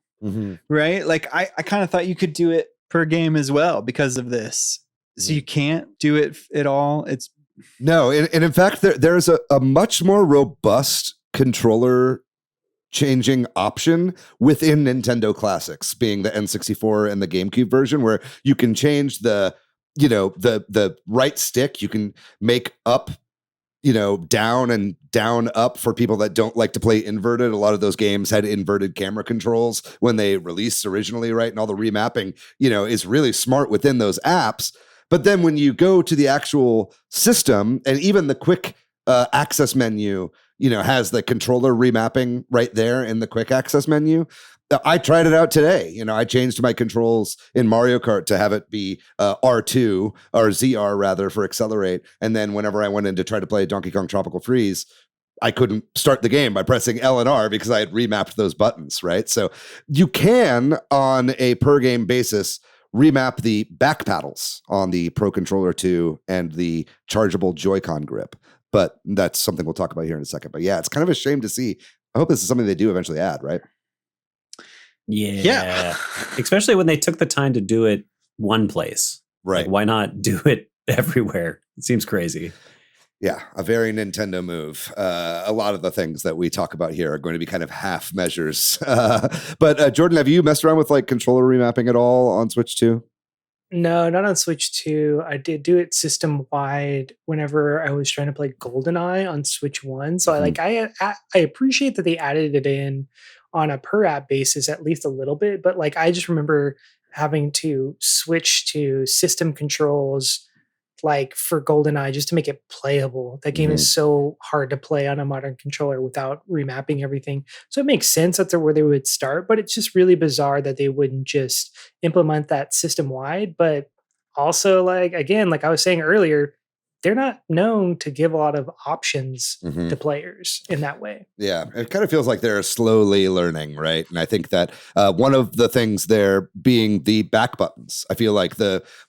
Right? Like I kind of thought you could do it per game as well because of this. So you can't do it at all. It's No, and in fact, there's a much more robust controller changing option within Nintendo Classics, being the N64 and the GameCube version, where you can change the right stick. You can make up, down and down up for people that don't like to play inverted. A lot of those games had inverted camera controls when they released originally, right? And all the remapping, is really smart within those apps. But then when you go to the actual system, and even the quick access menu, has the controller remapping right there in the quick access menu. I tried it out today. I changed my controls in Mario Kart to have it be R2 or ZR rather for accelerate. And then whenever I went in to try to play Donkey Kong Tropical Freeze, I couldn't start the game by pressing L and R because I had remapped those buttons, right? So you can, on a per game basis, remap the back paddles on the Pro Controller 2 and the chargeable Joy-Con grip. But that's something we'll talk about here in a second. But yeah, it's kind of a shame to see. I hope this is something they do eventually add, right? Yeah. Especially when they took the time to do it one place. Right. Like, why not do it everywhere? It seems crazy. Yeah, a very Nintendo move. A lot of the things that we talk about here are going to be kind of half measures. But Jordan, have you messed around with like controller remapping at all on Switch 2? No, not on Switch 2. I did do it system wide whenever I was trying to play GoldenEye on Switch 1. So I appreciate that they added it in on a per app basis at least a little bit, but like I just remember having to switch to system controls like for GoldenEye just to make it playable. That game is so hard to play on a modern controller without remapping everything. So it makes sense that's where they would start, but it's just really bizarre that they wouldn't just implement that system wide. But also, like, again, like I was saying earlier, they're not known to give a lot of options to players in that way. Yeah, it kind of feels like they're slowly learning, right? And I think that one of the things there being the back buttons. I feel like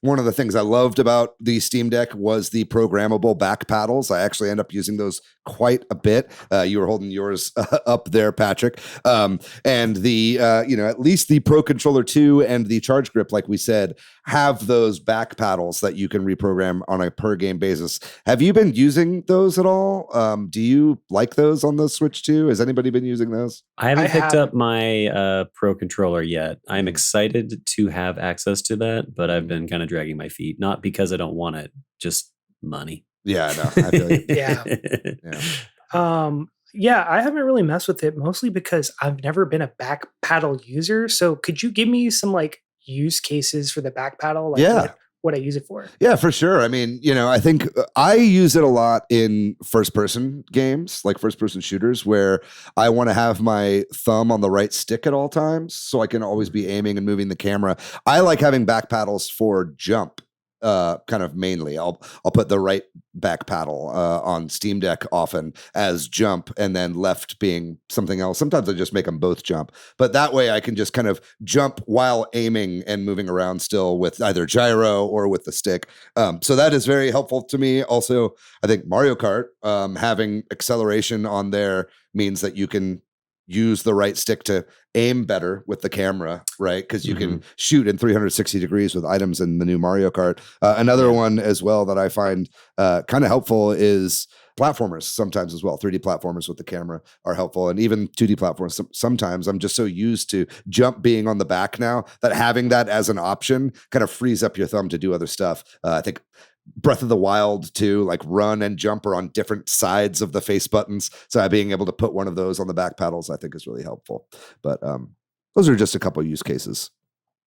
one of the things I loved about the Steam Deck was the programmable back paddles. I actually end up using those quite a bit. You were holding yours up there, Patrick. And the at least the Pro Controller 2 and the Charge Grip, like we said, have those back paddles that you can reprogram on a per game basis. Have you been using those at all? Do you like those on the Switch 2? Has anybody been using those? I haven't picked up my Pro Controller yet. I'm excited to have access to that, but I've been kind of dragging my feet. Not because I don't want it, just money. Yeah, no, I feel you. Yeah. I haven't really messed with it, mostly because I've never been a back paddle user. So could you give me some like use cases for the back paddle? Like, what I use it for? Yeah, for sure. I mean, I think I use it a lot in first-person games, like first-person shooters, where I want to have my thumb on the right stick at all times, so I can always be aiming and moving the camera. I like having back paddles for jump. Kind of mainly, I'll put the right back paddle on Steam Deck often as jump, and then left being something else. Sometimes I just make them both jump, but that way I can just kind of jump while aiming and moving around still with either gyro or with the stick. So that is very helpful to me. Also, I think Mario Kart having acceleration on there means that you can use the right stick to aim better with the camera, right? Because you can shoot in 360 degrees with items in the new Mario Kart. Another one as well that I find kind of helpful is platformers sometimes as well. 3D platformers with the camera are helpful, and even 2D platforms. Sometimes I'm just so used to jump being on the back now that having that as an option kind of frees up your thumb to do other stuff. I think Breath of the Wild too, like run and jump are on different sides of the face buttons. So being able to put one of those on the back paddles, I think is really helpful. But those are just a couple use cases.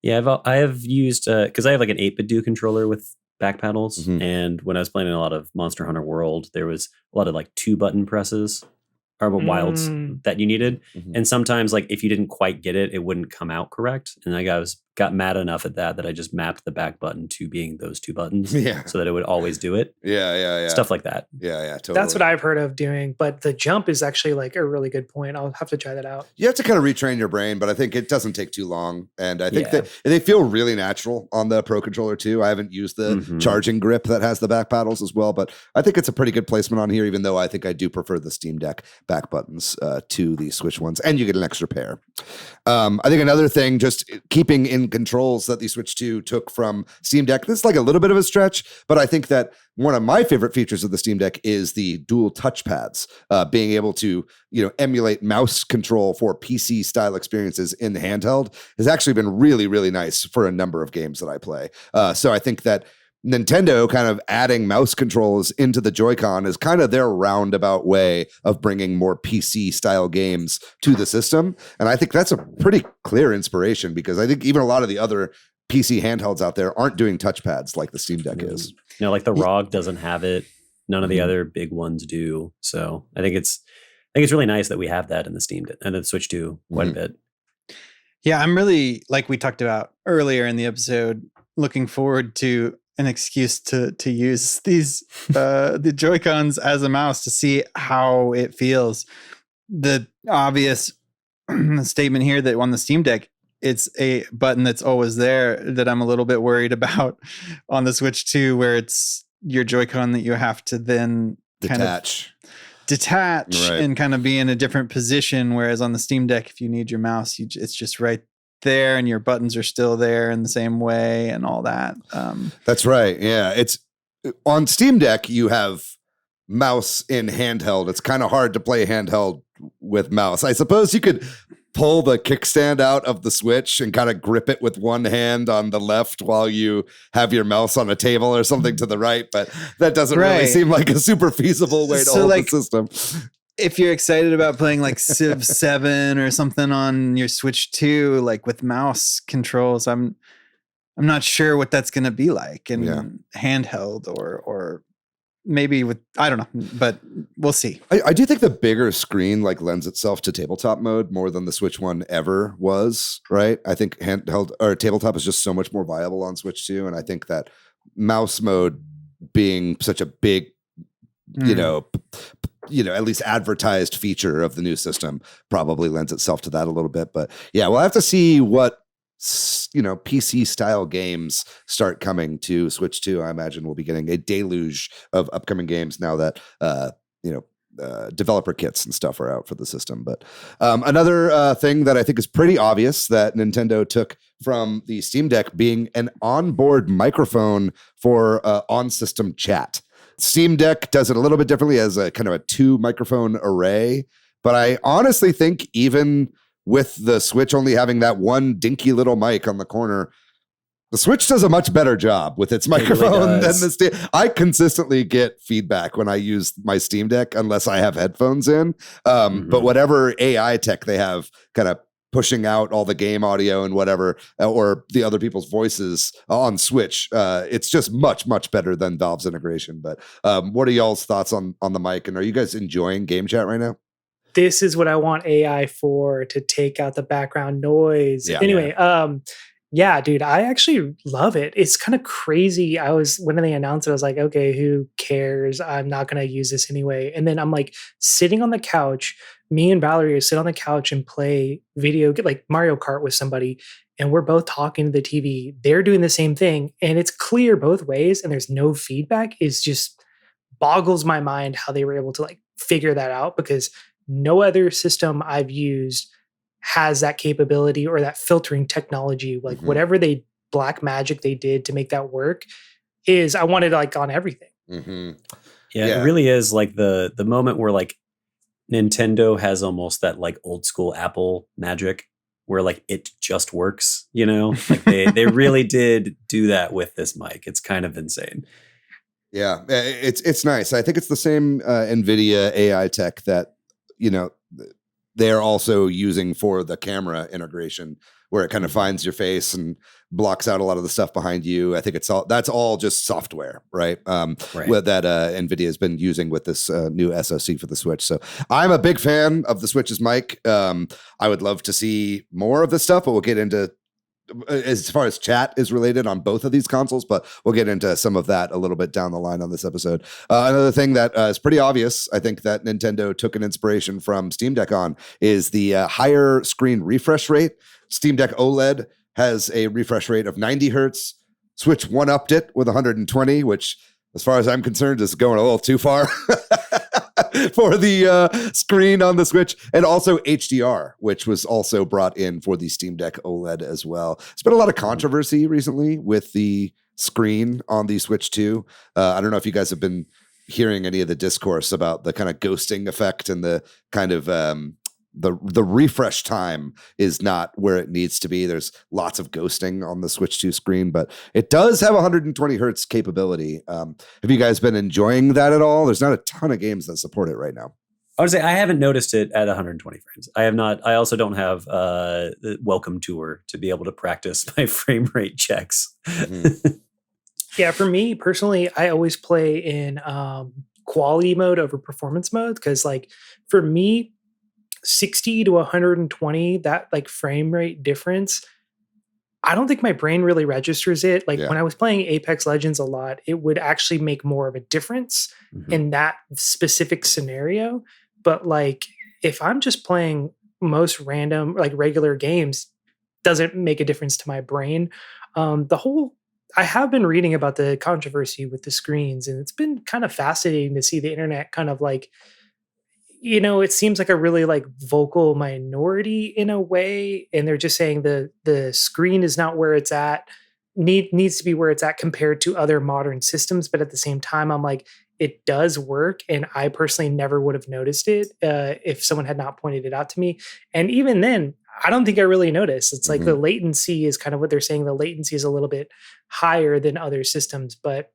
Yeah, I have used, because I have like an 8-bit controller with back paddles. And when I was playing a lot of Monster Hunter World, there was a lot of like 2-button presses or wilds that you needed. And sometimes like if you didn't quite get it, it wouldn't come out correct. And I got mad enough at that I just mapped the back button to being those 2 buttons so that it would always do it. Yeah. Stuff like that. Yeah, totally. That's what I've heard of doing, but the jump is actually like a really good point. I'll have to try that out. You have to kind of retrain your brain, but I think it doesn't take too long. And I think that they feel really natural on the Pro Controller too. I haven't used the charging grip that has the back paddles as well, but I think it's a pretty good placement on here, even though I think I do prefer the Steam Deck back buttons to the Switch ones, and you get an extra pair. I think another thing, just keeping in controls that the Switch 2 took from Steam Deck. This is like a little bit of a stretch, but I think that one of my favorite features of the Steam Deck is the dual touchpads, being able to, emulate mouse control for PC style experiences in the handheld has actually been really, really nice for a number of games that I play. So I think that Nintendo kind of adding mouse controls into the Joy-Con is kind of their roundabout way of bringing more PC style games to the system. And I think that's a pretty clear inspiration, because I think even a lot of the other PC handhelds out there aren't doing touchpads like the Steam Deck is. Like the ROG doesn't have it. None of the other big ones do. So I think it's really nice that we have that in the Steam and the Switch 2 quite a bit. Yeah, I'm really, like we talked about earlier in the episode, looking forward to an excuse to use these the Joy-Cons as a mouse to see how it feels. The obvious statement here that on the Steam Deck, it's a button that's always there that I'm a little bit worried about on the Switch 2, where it's your Joy-Con that you have to then detach right, and kind of be in a different position. Whereas on the Steam Deck, if you need your mouse, it's just right there, and your buttons are still there in the same way and all that. That's right. Yeah. It's on Steam Deck, you have mouse in handheld. It's kind of hard to play handheld with mouse. I suppose you could pull the kickstand out of the Switch and kind of grip it with one hand on the left while you have your mouse on a table or something to the right, but that doesn't really seem like a super feasible way to hold the system. If you're excited about playing like Civ 7 or something on your Switch 2, like with mouse controls, I'm not sure what that's going to be like in handheld or maybe with, I don't know, but we'll see. I do think the bigger screen like lends itself to tabletop mode more than the Switch one ever was, right? I think handheld or tabletop is just so much more viable on Switch 2. And I think that mouse mode being such a big, at least advertised feature of the new system probably lends itself to that a little bit. But yeah, we'll have to see what, PC style games start coming to Switch 2. I imagine we'll be getting a deluge of upcoming games now that, developer kits and stuff are out for the system. But another thing that I think is pretty obvious that Nintendo took from the Steam Deck being an onboard microphone for on-system chat. Steam Deck does it a little bit differently as a kind of a 2 microphone array, but I honestly think even with the Switch only having that one dinky little mic on the corner, the Switch does a much better job with its microphone than the Steam. I consistently get feedback when I use my Steam Deck unless I have headphones in. But whatever AI tech they have kind of pushing out all the game audio and whatever, or the other people's voices on Switch, it's just much, much better than Valve's integration. But what are y'all's thoughts on the mic? And are you guys enjoying game chat right now? This is what I want AI for, to take out the background noise. Anyway, yeah, dude, I actually love it. It's kind of crazy. When they announced it, I was like, okay, who cares? I'm not going to use this anyway. And then I'm like sitting on the couch, me and Valerie sit on the couch and play like Mario Kart with somebody. And we're both talking to the TV. They're doing the same thing. And it's clear both ways. And there's no feedback. It's just boggles my mind how they were able to like figure that out, because no other system I've used has that capability or that filtering technology. Like whatever black magic they did to make that work is, I wanted like on everything. Yeah, it really is like the moment where like Nintendo has almost that like old school Apple magic where like it just works, like they really did do that with this mic. It's kind of insane. Yeah, it's nice. I think it's the same NVIDIA AI tech that, they're also using for the camera integration, where it kind of finds your face and blocks out a lot of the stuff behind you. I think that's all just software, right? That NVIDIA has been using with this new SoC for the Switch. So I'm a big fan of the Switch's mic. I would love to see more of this stuff, but we'll get into, as far as chat is related on both of these consoles, but we'll get into some of that a little bit down the line on this episode. Another thing that is pretty obvious, I think that Nintendo took an inspiration from Steam Deck on, is the higher screen refresh rate. Steam Deck OLED has a refresh rate of 90 hertz. Switch one-upped it with 120, which, as far as I'm concerned, is going a little too far. for the screen on the Switch, and also HDR, which was also brought in for the Steam Deck OLED as well. There's been a lot of controversy recently with the screen on the Switch 2. I don't know if you guys have been hearing any of the discourse about the kind of ghosting effect and the kind of the refresh time is not where it needs to be. There's lots of ghosting on the Switch 2 screen, but it does have 120 hertz capability. Have you guys been enjoying that at all? There's not a ton of games that support it right now. I would say I haven't noticed it at 120 frames. I have not. I also don't have the Welcome Tour to be able to practice my frame rate checks. Mm-hmm. Yeah, for me personally, I always play in quality mode over performance mode because, like, for me, 60 to 120, that like frame rate difference, I don't think my brain really registers it. Like when I was playing Apex Legends a lot, it would actually make more of a difference in that specific scenario. But like if I'm just playing most random, like regular games, doesn't make a difference to my brain. I have been reading about the controversy with the screens, and it's been kind of fascinating to see the internet kind of like, you know, it seems like a really like vocal minority in a way. And they're just saying the screen is not where it's at, needs to be where it's at compared to other modern systems. But at the same time, I'm like, it does work. And I personally never would have noticed it if someone had not pointed it out to me. And even then, I don't think I really noticed. It's like the latency is kind of what they're saying. The latency is a little bit higher than other systems, but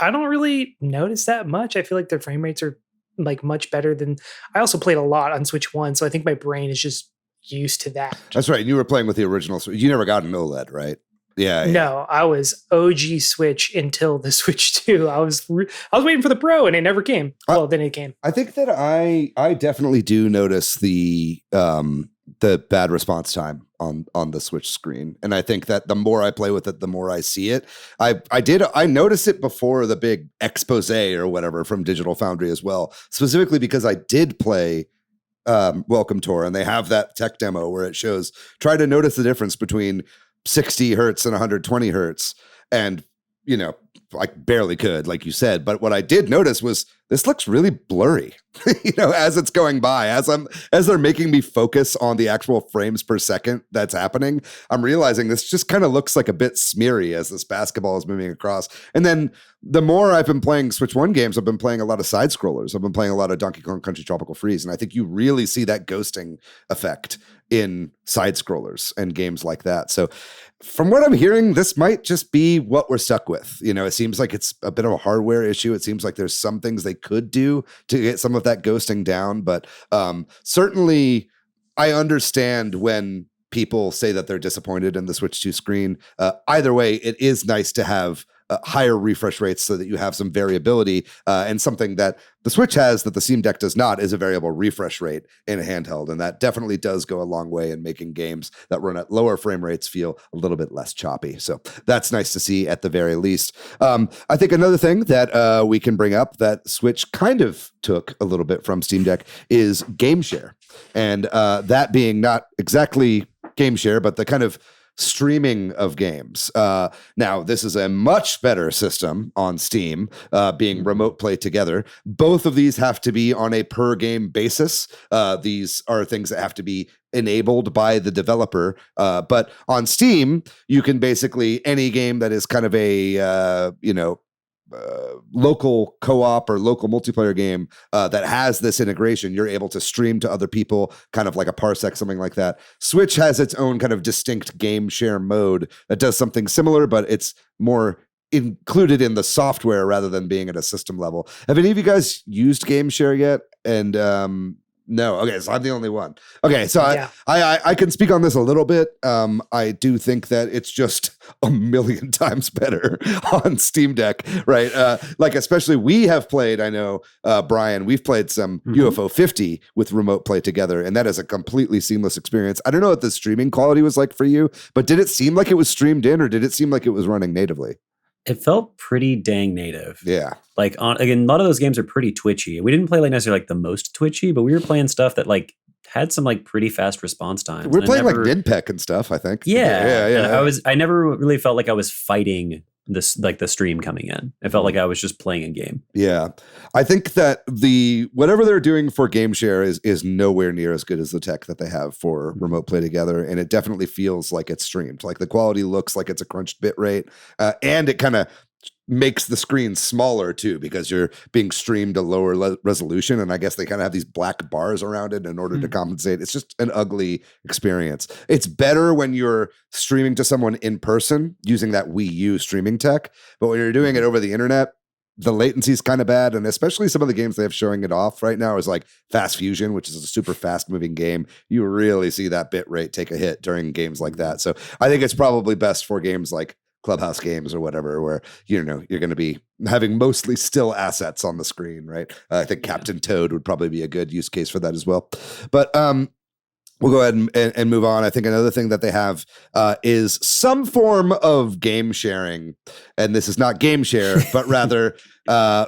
I don't really notice that much. I feel like their frame rates are like much better than. I also played a lot on Switch 1, so I think my brain is just used to that. That's right. And you were playing with the original Switch. You never got an OLED, right? Yeah. No, I was OG Switch until the Switch 2. I was waiting for the Pro, and it never came. Well, then it came. I think that I definitely do notice the bad response time on the Switch screen. And I think that the more I play with it, the more I see it. I noticed it before the big expose or whatever from Digital Foundry as well, specifically because I did play Welcome Tour, and they have that tech demo where it shows, try to notice the difference between 60 hertz and 120 hertz. And, you know, I barely could, like you said. But what I did notice was this looks really blurry, you know, as it's going by, as they're making me focus on the actual frames per second that's happening. I'm realizing this just kind of looks like a bit smeary as this basketball is moving across. And then the more I've been playing Switch 1 games, I've been playing a lot of side scrollers. I've been playing a lot of Donkey Kong Country Tropical Freeze. And I think you really see that ghosting effect in side scrollers and games like that. So from what I'm hearing, this might just be what we're stuck with. You know, it seems like it's a bit of a hardware issue. It seems like there's some things they could do to get some of that ghosting down. But certainly I understand when people say that they're disappointed in the Switch 2 screen. Either way, it is nice to have higher refresh rates so that you have some variability, and something that the Switch has that the Steam Deck does not is a variable refresh rate in a handheld. And that definitely does go a long way in making games that run at lower frame rates feel a little bit less choppy. So that's nice to see at the very least. I think another thing that we can bring up that Switch kind of took a little bit from Steam Deck is game share. And that being not exactly game share, but the kind of streaming of games. Now, this is a much better system on Steam, being remote play together. Both of these have to be on a per game basis. These are things that have to be enabled by the developer. But on Steam, you can basically, any game that is kind of a, local co-op or local multiplayer game that has this integration, you're able to stream to other people, kind of like a Parsec, something like that. Switch has its own kind of distinct game share mode that does something similar, but it's more included in the software rather than being at a system level. Have any of you guys used game share yet? And no. Okay, so I'm the only one. Okay, so yeah. I can speak on this a little bit. I do think that it's just a million times better on Steam Deck, right? Like especially we have played, I know, Brian, we've played some UFO 50 with remote play together, and that is a completely seamless experience. I don't know what the streaming quality was like for you, but did it seem like it was streamed in, or did it seem like it was running natively? It felt pretty dang native. Yeah. Like again, a lot of those games are pretty twitchy. We didn't play like necessarily like the most twitchy, but we were playing stuff that like had some like pretty fast response times. We're playing like Nidpeck and stuff, I think. Yeah. I never really felt like I was fighting this like the stream coming in. It felt like I was just playing a game. Yeah. I think that whatever they're doing for game share is nowhere near as good as the tech that they have for remote play together. And it definitely feels like it's streamed. Like the quality looks like it's a crunched bit rate. And it kind of makes the screen smaller too, because you're being streamed to lower resolution. And I guess they kind of have these black bars around it in order to compensate. It's just an ugly experience. It's better when you're streaming to someone in person using that Wii U streaming tech. But when you're doing it over the internet, the latency is kind of bad. And especially some of the games they have showing it off right now is like Fast Fusion, which is a super fast moving game. You really see that bit rate take a hit during games like that. So I think it's probably best for games like Clubhouse games or whatever, where you're going to be having mostly still assets on the screen, right? I think Captain Toad would probably be a good use case for that as well. But we'll go ahead and move on. I think another thing that they have is some form of game sharing, and this is not game share, but rather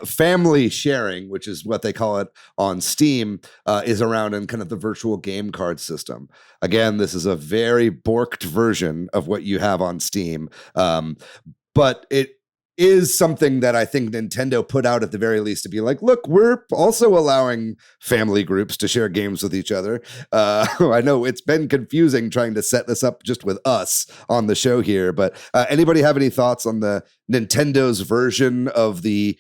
family sharing, which is what they call it on Steam, is around in kind of the virtual game card system. Again, this is a very borked version of what you have on Steam, but it is something that I think Nintendo put out at the very least to be like, look, we're also allowing family groups to share games with each other. I know it's been confusing trying to set this up just with us on the show here, but anybody have any thoughts on the Nintendo's version of the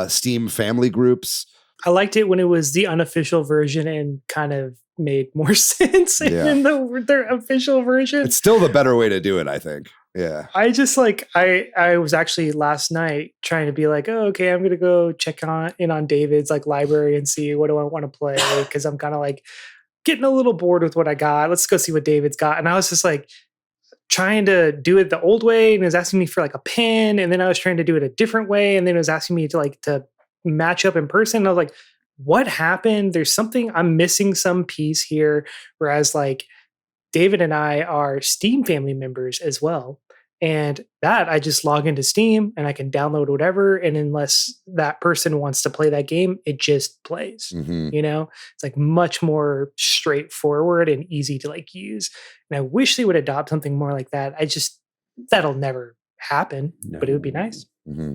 Steam family groups? I liked it when it was the unofficial version and kind of made more sense than their official version. It's still the better way to do it, I think. Yeah. I just I was actually last night trying to be like, oh, okay, I'm going to go check in on David's like library and see what do I want to play. Cause I'm kind of like getting a little bored with what I got. Let's go see what David's got. And I was just like trying to do it the old way. And it was asking me for like a pin. And then I was trying to do it a different way. And then it was asking me to match up in person. And I was like, what happened? There's something, I'm missing some piece here. Whereas like David and I are Steam family members as well. And that I just log into Steam and I can download whatever. And unless that person wants to play that game, it just plays, it's like much more straightforward and easy to like use. And I wish they would adopt something more like that. That'll never happen, but it would be nice. Mm-hmm.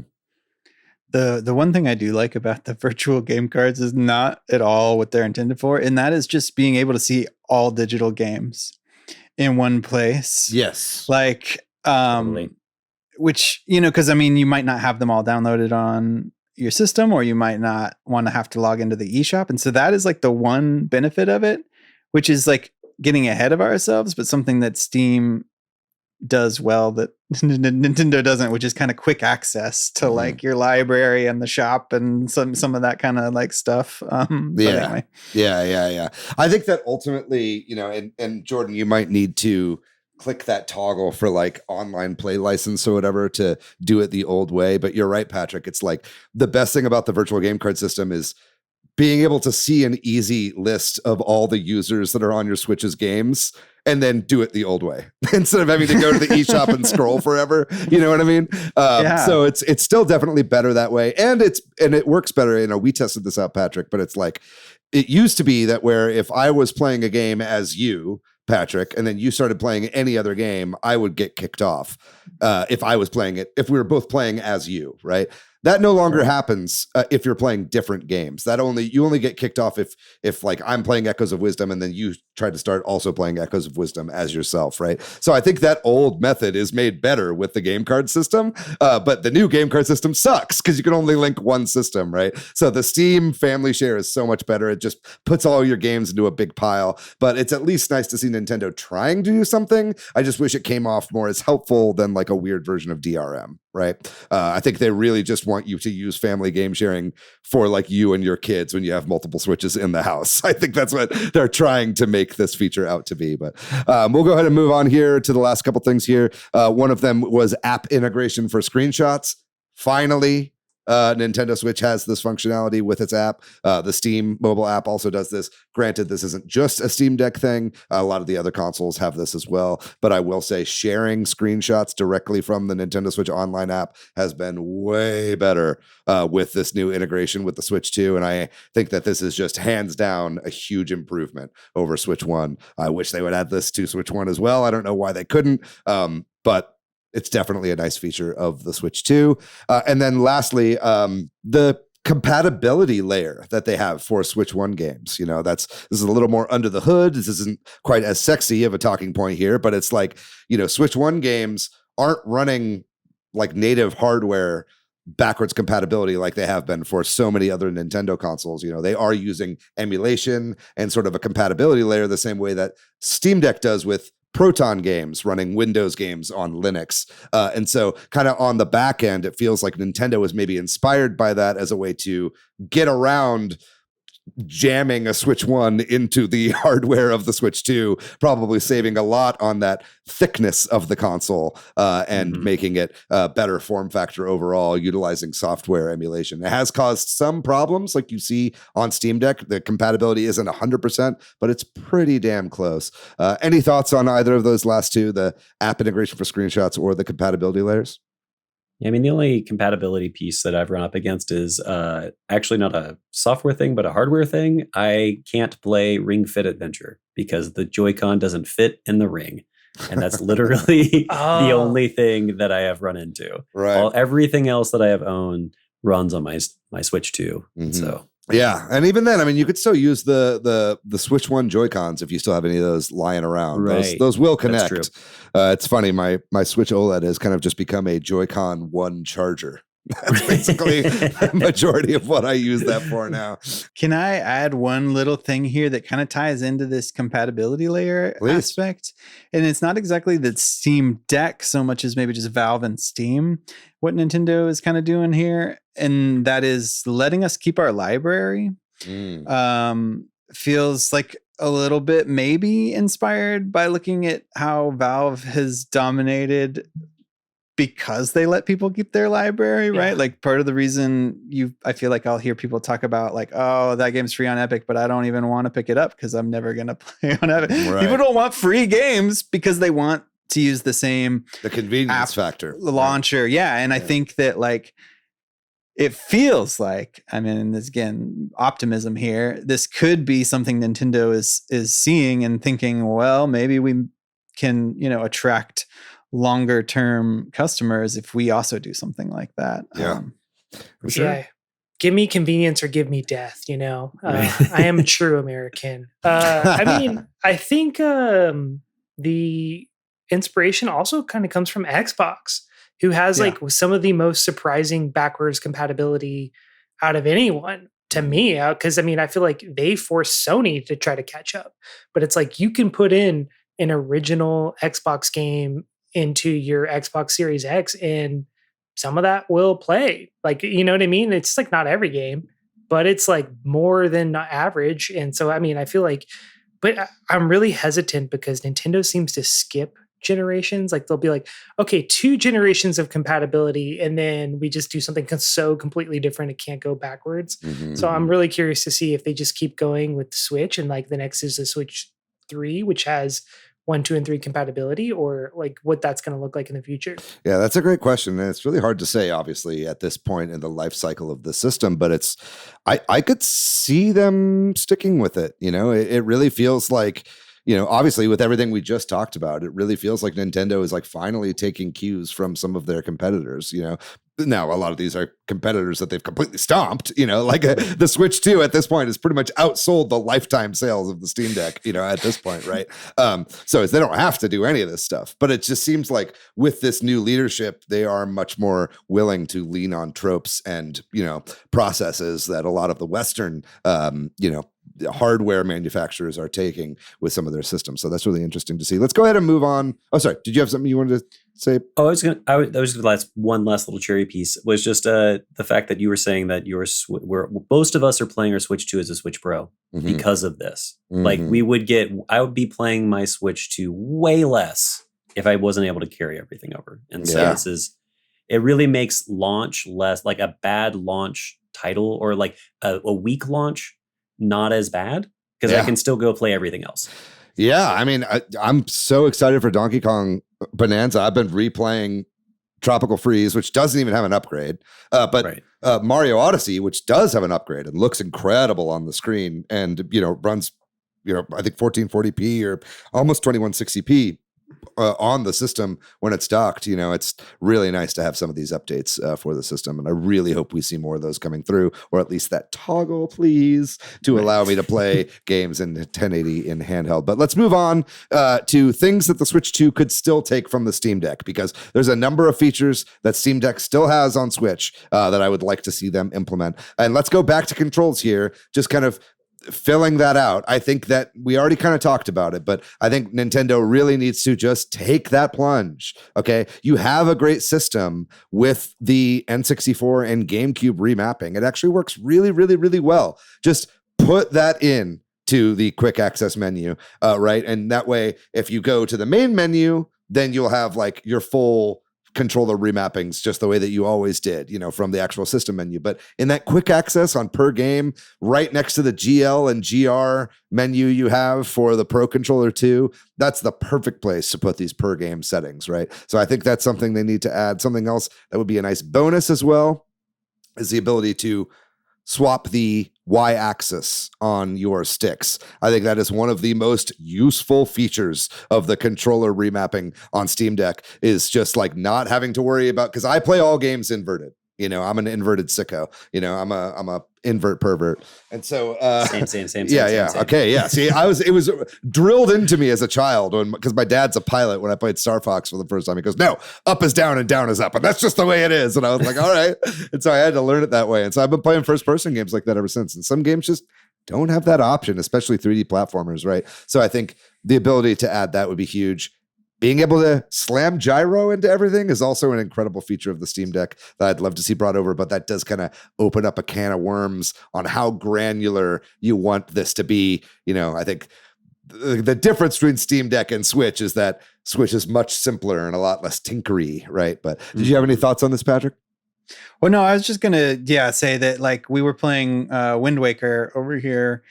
The one thing I do like about the virtual game cards is not at all what they're intended for. And that is just being able to see all digital games in one place. Yes. Like, which, because I mean, you might not have them all downloaded on your system, or you might not want to have to log into the eShop. And so that is like the one benefit of it, which is like getting ahead of ourselves, but something that Steam does well that Nintendo doesn't, which is kind of quick access to like your library and the shop and some of that kind of like stuff. Yeah. I think that ultimately, and Jordan, you might need to click that toggle for like online play license or whatever to do it the old way. But you're right, Patrick. It's like the best thing about the virtual game card system is being able to see an easy list of all the users that are on your Switch's games and then do it the old way instead of having to go to the eShop and scroll forever. You know what I mean? So it's still definitely better that way. And it works better. We tested this out, Patrick, but it's like, it used to be that where if I was playing a game as you, Patrick, and then you started playing any other game, I would get kicked off if I was playing it, if we were both playing as you, right? That no longer happens if you're playing different games. You only get kicked off if like I'm playing Echoes of Wisdom and then you try to start also playing Echoes of Wisdom as yourself, right? So I think that old method is made better with the game card system, but the new game card system sucks because you can only link one system, right? So the Steam family share is so much better. It just puts all your games into a big pile, but it's at least nice to see Nintendo trying to do something. I just wish it came off more as helpful than like a weird version of DRM. Right. I think they really just want you to use family game sharing for like you and your kids when you have multiple Switches in the house. I think that's what they're trying to make this feature out to be. But we'll go ahead and move on here to the last couple things here. One of them was app integration for screenshots. Finally, Nintendo Switch has this functionality with its app. The Steam mobile app also does this. Granted, this isn't just a Steam Deck thing. A lot of the other consoles have this as well. But I will say sharing screenshots directly from the Nintendo Switch Online app has been way better with this new integration with the Switch 2. And I think that this is just hands down a huge improvement over Switch 1. I wish they would add this to Switch 1 as well. I don't know why they couldn't. But it's definitely a nice feature of the Switch 2. And then lastly, the compatibility layer that they have for Switch 1 games. This is a little more under the hood. This isn't quite as sexy of a talking point here, but it's like, Switch 1 games aren't running like native hardware backwards compatibility like they have been for so many other Nintendo consoles. They are using emulation and sort of a compatibility layer the same way that Steam Deck does with Proton games running Windows games on Linux. And so kind of on the back end, it feels like Nintendo was maybe inspired by that as a way to get around jamming a Switch 1 into the hardware of the Switch 2, probably saving a lot on that thickness of the console and making it a better form factor overall, utilizing software emulation. It has caused some problems like you see on Steam Deck. The compatibility isn't 100%, but it's pretty damn close. Any thoughts on either of those last two, the app integration for screenshots or the compatibility layers? Yeah, I mean, the only compatibility piece that I've run up against is actually not a software thing, but a hardware thing. I can't play Ring Fit Adventure because the Joy-Con doesn't fit in the ring. And that's literally the only thing that I have run into. Right. Everything else that I have owned runs on my Switch 2. So yeah, and even then, I mean, you could still use the Switch 1 Joy-Cons if you still have any of those lying around. Right. Those will connect. That's true. It's funny, my Switch OLED has kind of just become a Joy-Con 1 charger. That's basically the majority of what I use that for now. Can I add one little thing here that kind of ties into this compatibility layer aspect? And it's not exactly the Steam Deck so much as maybe just Valve and Steam, what Nintendo is kind of doing here. And that is letting us keep our library. Feels like a little bit maybe inspired by looking at how Valve has dominated because they let people keep their library, right? Yeah. Like part of the reason I feel like I'll hear people talk about like, oh, that game's free on Epic, but I don't even want to pick it up because I'm never going to play on Epic. Right. People don't want free games because they want to use the convenience factor launcher. Right. Yeah. And I think that like, it feels like, I mean, this again, optimism here. This could be something Nintendo is seeing and thinking, well, maybe we can, attract longer term customers if we also do something like that. Yeah. For sure. Yeah. Give me convenience or give me death, I am a true American. I mean, I think the inspiration also kind of comes from Xbox, who has like some of the most surprising backwards compatibility out of anyone to me. Because I mean, I feel like they forced Sony to try to catch up, but it's like you can put in an original Xbox game into your Xbox Series X and some of that will play. Like, you know what I mean? It's like not every game, but it's like more than average. And so, I mean, I feel like, but I'm really hesitant because Nintendo seems to skip generations. Like they'll be like, okay, 2 generations of compatibility, and then we just do something so completely different it can't go backwards. So I'm really curious to see if they just keep going with the Switch and like the next is the Switch 3, which has 1, 2, and 3 compatibility, or like what that's going to look like in the future. Yeah, that's a great question. And it's really hard to say, obviously, at this point in the life cycle of the system, but I could see them sticking with it. It really feels like, obviously with everything we just talked about, it really feels like Nintendo is like finally taking cues from some of their competitors. Now, a lot of these are competitors that they've completely stomped, like the Switch 2 at this point has pretty much outsold the lifetime sales of the Steam Deck, at this point, right? So they don't have to do any of this stuff, but it just seems like with this new leadership, they are much more willing to lean on tropes and, processes that a lot of the Western, hardware manufacturers are taking with some of their systems. So that's really interesting to see. Let's go ahead and move on. Oh, sorry. Did you have something you wanted to say? Oh, one last little cherry piece was just the fact that you were saying that most of us are playing our Switch 2 as a Switch Pro because of this. Like I would be playing my Switch 2 way less if I wasn't able to carry everything over. And so it really makes launch less like a bad launch title or like a weak launch not as bad because I can still go play everything else. Yeah, I mean, I'm so excited for Donkey Kong Bonanza. I've been replaying Tropical Freeze, which doesn't even have an upgrade, but Mario Odyssey, which does have an upgrade and looks incredible on the screen, and runs, I think 1440p or almost 2160p. on the system when it's docked. It's really nice to have some of these updates for the system, and I really hope we see more of those coming through, or at least that toggle, please, to allow me to play games in 1080 in handheld. But let's move on to things that the Switch 2 could still take from the Steam Deck, because there's a number of features that Steam Deck still has on Switch that I would like to see them implement. And let's go back to controls here, just kind of filling that out. I think that we already kind of talked about it, but I think Nintendo really needs to just take that plunge. Okay. You have a great system with the N64 and GameCube remapping. It actually works really, really, really well. Just put that in to the quick access menu, right? And that way, if you go to the main menu, then you'll have like your full controller remappings just the way that you always did, from the actual system menu. But in that quick access on per game, right next to the GL and GR menu you have for the Pro Controller 2, that's the perfect place to put these per game settings, right? So I think that's something they need to add. Something else that would be a nice bonus as well is the ability to swap the Y-axis on your sticks. I think that is one of the most useful features of the controller remapping on Steam Deck, is just like not having to worry about, because I play all games inverted. I'm an inverted sicko. I'm a invert pervert. And so same. Yeah. Okay. Yeah. See, it was drilled into me as a child because my dad's a pilot. When I played Star Fox for the first time, he goes, "No, up is down and down is up. And that's just the way it is." And I was like, all right. And so I had to learn it that way. And so I've been playing first person games like that ever since. And some games just don't have that option, especially 3D platformers. Right. So I think the ability to add that would be huge. Being able to slam gyro into everything is also an incredible feature of the Steam Deck that I'd love to see brought over, but that does kind of open up a can of worms on how granular you want this to be. I think the difference between Steam Deck and Switch is that Switch is much simpler and a lot less tinkery, right? But did you have any thoughts on this, Patrick? Well, no, I was just gonna say that like we were playing Wind Waker over here,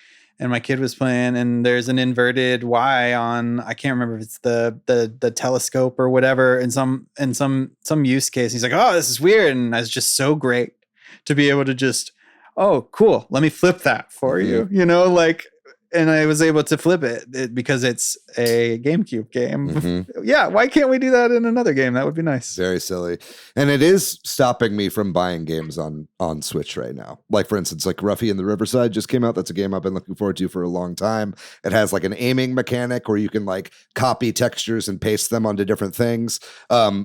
and my kid was playing, and there's an inverted Y on, I can't remember if it's the telescope or whatever, in some use case. He's like, "Oh, this is weird," and it's just so great to be able to just, "Oh, cool, let me flip that for you," and I was able to flip it because it's a GameCube game. Mm-hmm. Yeah, why can't we do that in another game? That would be nice. Very silly. And it is stopping me from buying games on Switch right now. Like, for instance, like Ruffy in the Riverside just came out. That's a game I've been looking forward to for a long time. It has like an aiming mechanic where you can like copy textures and paste them onto different things,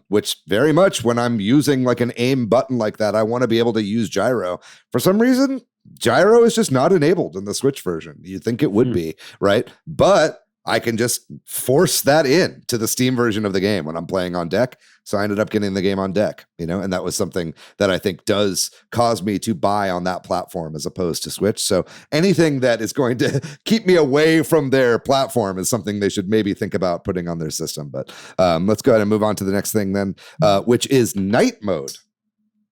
which very much when I'm using like an aim button like that, I want to be able to use gyro. For some reason, gyro is just not enabled in the Switch version. You'd think it would be, right? But I can just force that in to the Steam version of the game when I'm playing on deck. So I ended up getting the game on deck, and that was something that I think does cause me to buy on that platform as opposed to Switch. So anything that is going to keep me away from their platform is something they should maybe think about putting on their system. But let's go ahead and move on to the next thing then, which is night mode.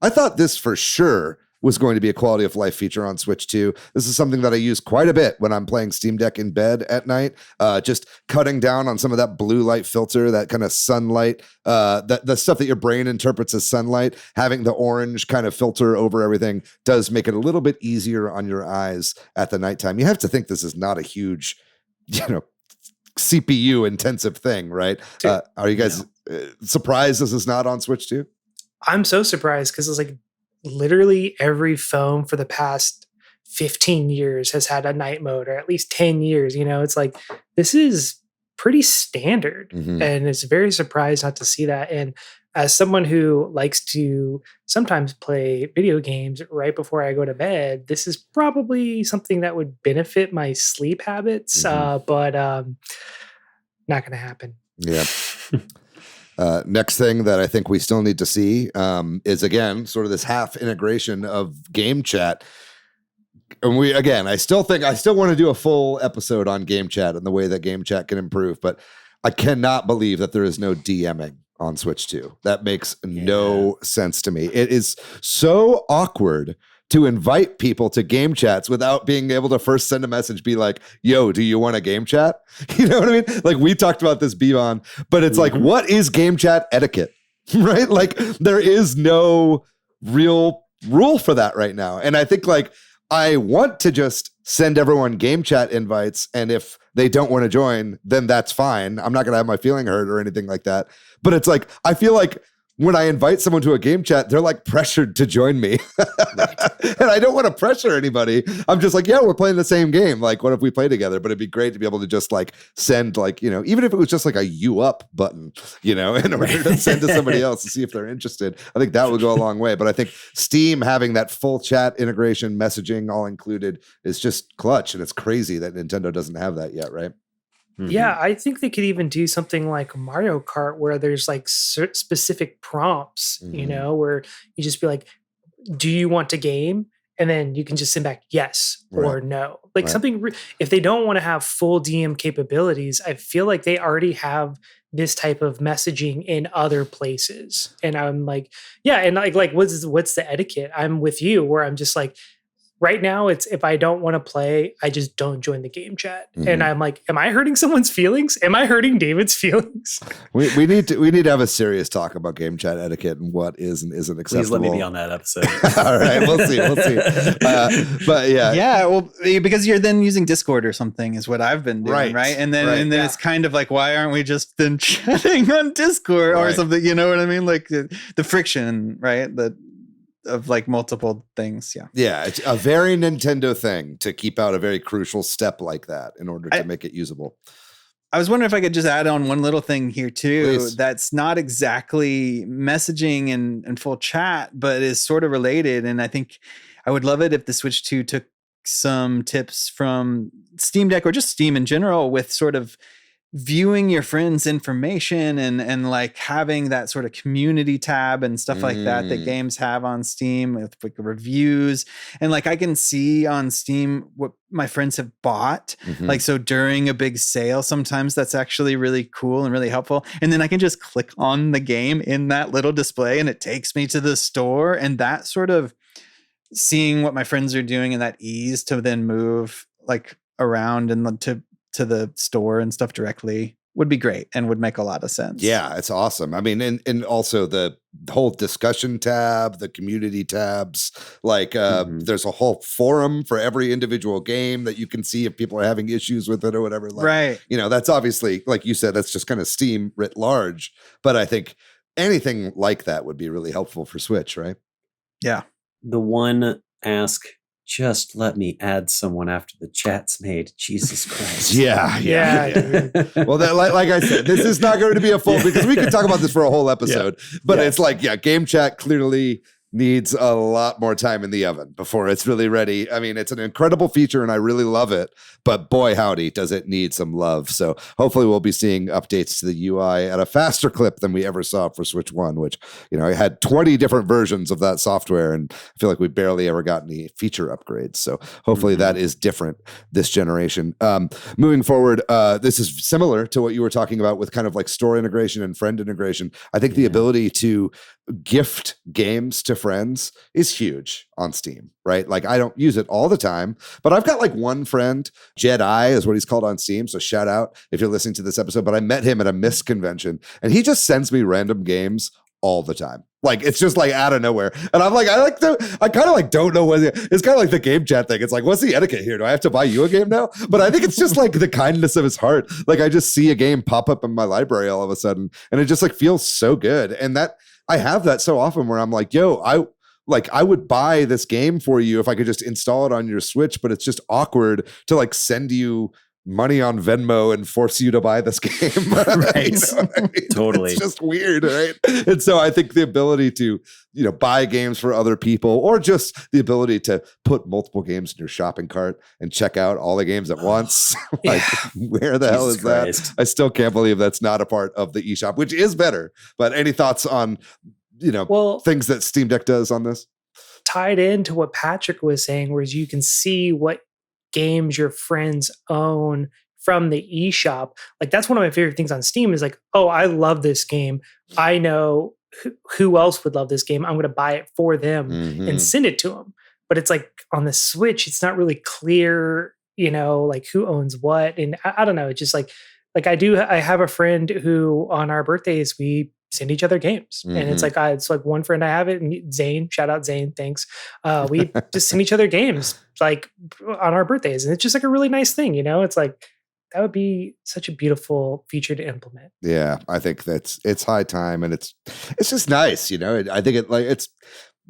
I thought this for sure was going to be a quality of life feature on Switch 2. This is something that I use quite a bit when I'm playing Steam Deck in bed at night, just cutting down on some of that blue light filter, that kind of sunlight, the stuff that your brain interprets as sunlight, having the orange kind of filter over everything does make it a little bit easier on your eyes at the nighttime. You have to think this is not a huge, CPU intensive thing, right? Are you guys surprised this is not on Switch 2? I'm so surprised because it's like, literally every phone for the past 15 years has had a night mode, or at least 10 years. It's like, this is pretty standard. Mm-hmm. And it's very surprised not to see that. And as someone who likes to sometimes play video games right before I go to bed, this is probably something that would benefit my sleep habits. Mm-hmm. But not going to happen. Yeah. Next thing that I think we still need to see is, again, sort of this half integration of game chat. And I still want to do a full episode on game chat and the way that game chat can improve, but I cannot believe that there is no DMing on Switch 2. That makes no sense to me. It is so awkward to invite people to game chats without being able to first send a message, be like, "Yo, do you want a game chat?" You know what I mean? Like, we talked about this, Bivon, but it's like, what is game chat etiquette? Right? Like, there is no real rule for that right now. And I think like I want to just send everyone game chat invites, and if they don't want to join, then that's fine. I'm not going to have my feeling hurt or anything like that. But it's like, I feel like when I invite someone to a game chat, they're like pressured to join me. And I don't want to pressure anybody. I'm just like, yeah, we're playing the same game. Like, what if we play together? But it'd be great to be able to just like send like, you know, even if it was just like a you up button, you know, in order to send to somebody else to see if they're interested. I think that would go a long way. But I think Steam having that full chat integration, messaging all included is just clutch. And it's crazy that Nintendo doesn't have that yet, right? Yeah, I think they could even do something like Mario Kart where there's like specific prompts, you know, where you just be like, do you want to game? And then you can just send back yes or no. Like something, if they don't want to have full DM capabilities, I feel like they already have this type of messaging in other places. And I'm like, yeah. And like, what's the etiquette? I'm with you where I'm just like, right now, it's if I don't want to play, I just don't join the game chat. And I'm like, am I hurting someone's feelings? Am I hurting David's feelings? We need to have a serious talk about game chat etiquette and what is and isn't acceptable. Please let me be on that episode. All right, we'll see. But yeah, well, because you're then using Discord or something is what I've been doing, right? And then it's kind of like, why aren't we just then chatting on Discord or something? You know what I mean? Like the friction, right? Of like multiple things. Yeah. It's a very Nintendo thing to keep out a very crucial step like that in order to make it usable. I was wondering if I could just add on one little thing here too. Please. That's not exactly messaging and full chat, but is sort of related. And I think I would love it if the Switch 2 took some tips from Steam Deck or just Steam in general with sort of viewing your friends' information and like having that sort of community tab and stuff like that games have on Steam with like reviews. And like I can see on Steam what my friends have bought. Like, so during a big sale, sometimes that's actually really cool and really helpful. And then I can just click on the game in that little display and it takes me to the store. And that sort of seeing what my friends are doing and that ease to then move like around and to the store and stuff directly would be great and would make a lot of sense. Yeah, it's awesome. I mean, and also the whole discussion tab, the community tabs, like there's a whole forum for every individual game that you can see if people are having issues with it or whatever. Like, you know, that's obviously, like you said, that's just kind of Steam writ large. But I think anything like that would be really helpful for Switch, right? Yeah. The one ask, just let me add someone after the chat's made. Jesus Christ. Yeah. Well, like I said, this is not going to be a full, because we could talk about this for a whole episode, but it's like, game chat clearly needs a lot more time in the oven before it's really ready. I mean, it's an incredible feature and I really love it, but boy, howdy, does it need some love. So hopefully we'll be seeing updates to the UI at a faster clip than we ever saw for Switch 1, which, you know, it had 20 different versions of that software and I feel like we barely ever got any feature upgrades. So hopefully that is different this generation. Moving forward, this is similar to what you were talking about with kind of like store integration and friend integration. I think the ability to gift games to friends is huge on Steam, right? Like I don't use it all the time, but I've got like one friend, Jedi is what he's called on Steam. So shout out if you're listening to this episode, but I met him at a MISC convention and he just sends me random games all the time. Like it's just like out of nowhere. And I'm like, I kind of like don't know what it's kind of like the game chat thing. It's like, what's the etiquette here? Do I have to buy you a game now? But I think it's just like the kindness of his heart. Like I just see a game pop up in my library all of a sudden and it just like feels so good. And that I have that so often where I'm like, yo, I would buy this game for you if I could just install it on your Switch, but it's just awkward to like send you money on Venmo and force you to buy this game. Right. You know what I mean? Totally. It's just weird, right? And so I think the ability to, you know, buy games for other people or just the ability to put multiple games in your shopping cart and check out all the games at once. Like, where the hell is that? I still can't believe that's not a part of the eShop, which is better. But any thoughts on, you know, things that Steam Deck does on this? Tied into what Patrick was saying, whereas you can see what games your friends own from the eShop. Like that's one of my favorite things on Steam is like, oh, I love this game. I know who else would love this game. I'm going to buy it for them and send it to them. But it's like on the Switch, it's not really clear, you know, like who owns what. And I don't know. It's just like I have a friend who on our birthdays, we send each other games. And it's like one friend I have it, and Zane, shout out Zane, thanks. We just send each other games like on our birthdays, and it's just like a really nice thing, it's like that would be such a beautiful feature to implement. Yeah, I think it's high time, and it's just nice, I think it's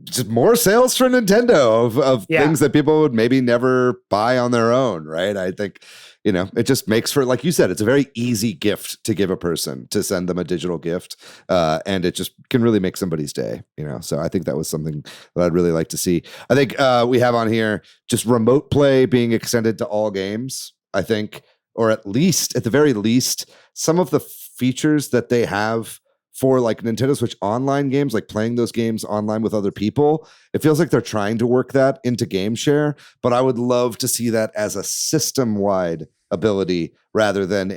just more sales for Nintendo of things that people would maybe never buy on their own, right? I think, it just makes for, like you said, it's a very easy gift to give a person, to send them a digital gift. And it just can really make somebody's day, So I think that was something that I'd really like to see. I think we have on here just remote play being extended to all games, I think, or at the very least, some of the features that they have for like Nintendo Switch online games, like playing those games online with other people. It feels like they're trying to work that into game share, but I would love to see that as a system-wide ability rather than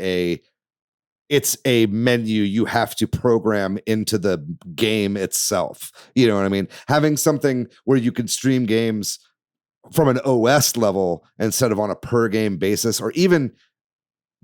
it's a menu you have to program into the game itself. You know what I mean? Having something where you can stream games from an OS level instead of on a per game basis, or even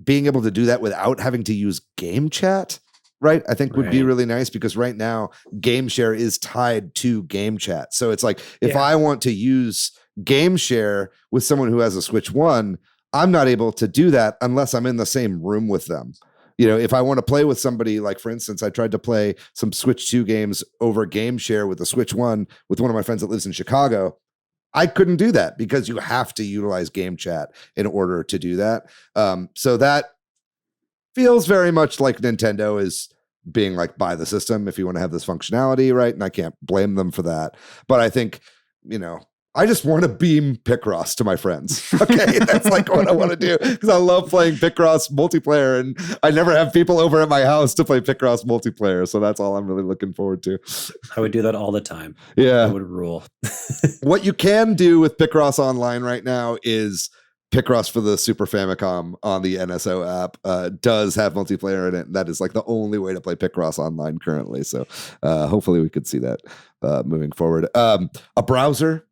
being able to do that without having to use game chat, right? I think would be really nice, because right now game share is tied to game chat. So it's like, if I want to use game share with someone who has a Switch 1, I'm not able to do that unless I'm in the same room with them. If I want to play with somebody, like for instance, I tried to play some Switch 2 games over game share with the Switch 1 with one of my friends that lives in Chicago. I couldn't do that because you have to utilize game chat in order to do that. So that feels very much like Nintendo is being like, buy the system if you want to have this functionality, right? And I can't blame them for that. But I think, I just want to beam Picross to my friends. Okay, that's like what I want to do, because I love playing Picross multiplayer, and I never have people over at my house to play Picross multiplayer. So that's all I'm really looking forward to. I would do that all the time. Yeah, it would rule. What you can do with Picross Online right now is Picross for the Super Famicom on the NSO app does have multiplayer in it. And that is like the only way to play Picross Online currently. So hopefully we could see that moving forward. A browser.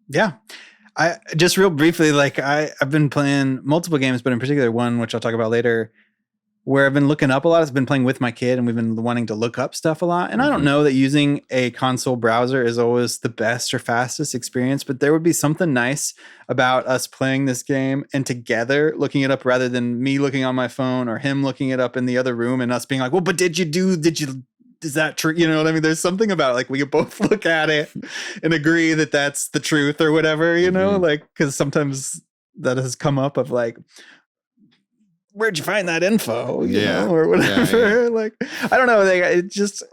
Yeah. I just real briefly, like I've been playing multiple games, but in particular one, which I'll talk about later, where I've been looking up a lot. It's been playing with my kid, and we've been wanting to look up stuff a lot. And I don't know that using a console browser is always the best or fastest experience, but there would be something nice about us playing this game and together looking it up, rather than me looking on my phone or him looking it up in the other room and us being like, well, but is that true? You know what I mean? There's something about like we can both look at it and agree that that's the truth or whatever, like, because sometimes that has come up of like, where'd you find that info? You know, or whatever. Like, I don't know. It just,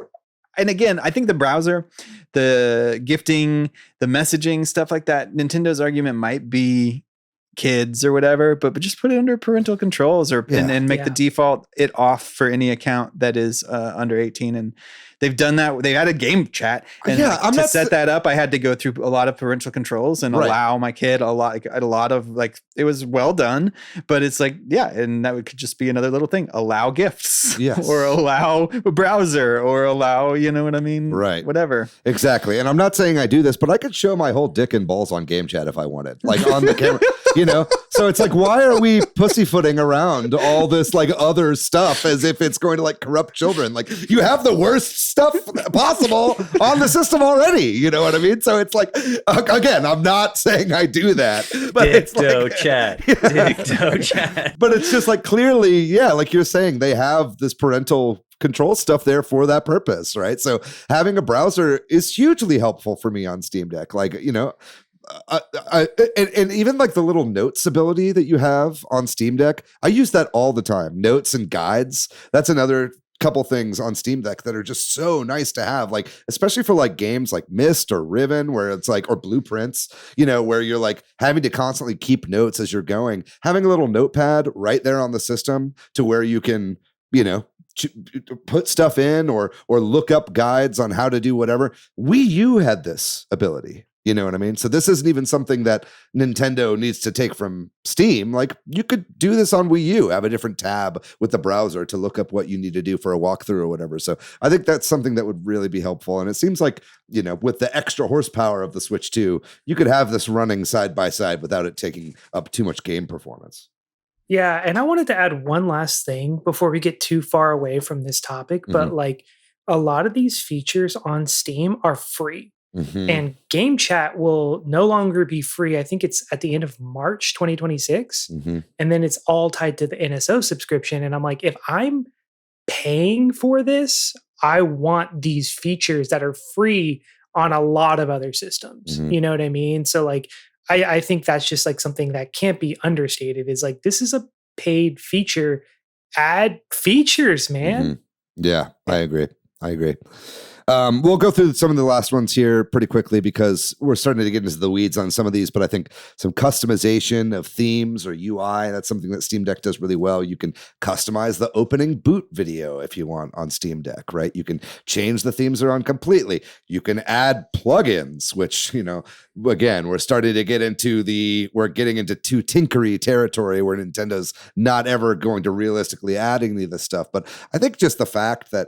and again, I think the browser, the gifting, the messaging, stuff like that, Nintendo's argument might be kids or whatever, but just put it under parental controls and make the default it off for any account that is under 18. And they've done that. They had a game chat, and to set that up, I had to go through a lot of parental controls and allow my kid a lot of like, it was well done, but it's like, and that could just be another little thing. Allow gifts, or allow a browser, or allow, you know what I mean? Right. Whatever. Exactly. And I'm not saying I do this, but I could show my whole dick and balls on game chat if I wanted, like on the camera. So it's like, why are we pussyfooting around all this like other stuff as if it's going to like corrupt children? Like, you have the worst stuff possible on the system already. You know what I mean? So it's like, again, I'm not saying I do that, but Dicto chat. Dicto chat. But it's just like, clearly, like you're saying, they have this parental control stuff there for that purpose, right? So having a browser is hugely helpful for me on Steam Deck. Like, and even like the little notes ability that you have on Steam Deck, I use that all the time. Notes and guides. That's another couple things on Steam Deck that are just so nice to have, like especially for like games like Myst or Riven, where it's like, or Blueprints, where you're like having to constantly keep notes as you're going. Having a little notepad right there on the system to where you can, put stuff in or look up guides on how to do whatever. Wii U had this ability. You know what I mean? So this isn't even something that Nintendo needs to take from Steam. Like, you could do this on Wii U, have a different tab with the browser to look up what you need to do for a walkthrough or whatever. So I think that's something that would really be helpful. And it seems like, with the extra horsepower of the Switch 2, you could have this running side by side without it taking up too much game performance. Yeah, and I wanted to add one last thing before we get too far away from this topic, but like a lot of these features on Steam are free. Mm-hmm. And game chat will no longer be free. I think it's at the end of March 2026. Mm-hmm. And then it's all tied to the NSO subscription. And I'm like, if I'm paying for this, I want these features that are free on a lot of other systems. Mhm. You know what I mean? So like I think that's just like something that can't be understated is like this is a paid feature. Add features, man. Mhm. Yeah, I agree. We'll go through some of the last ones here pretty quickly because we're starting to get into the weeds on some of these, but I think some customization of themes or UI, that's something that Steam Deck does really well. You can customize the opening boot video if you want on Steam Deck, right? You can change the themes they're on completely. You can add plugins, which, again, we're starting to get into we're getting into too tinkery territory where Nintendo's not ever going to realistically add any of this stuff. But I think just the fact that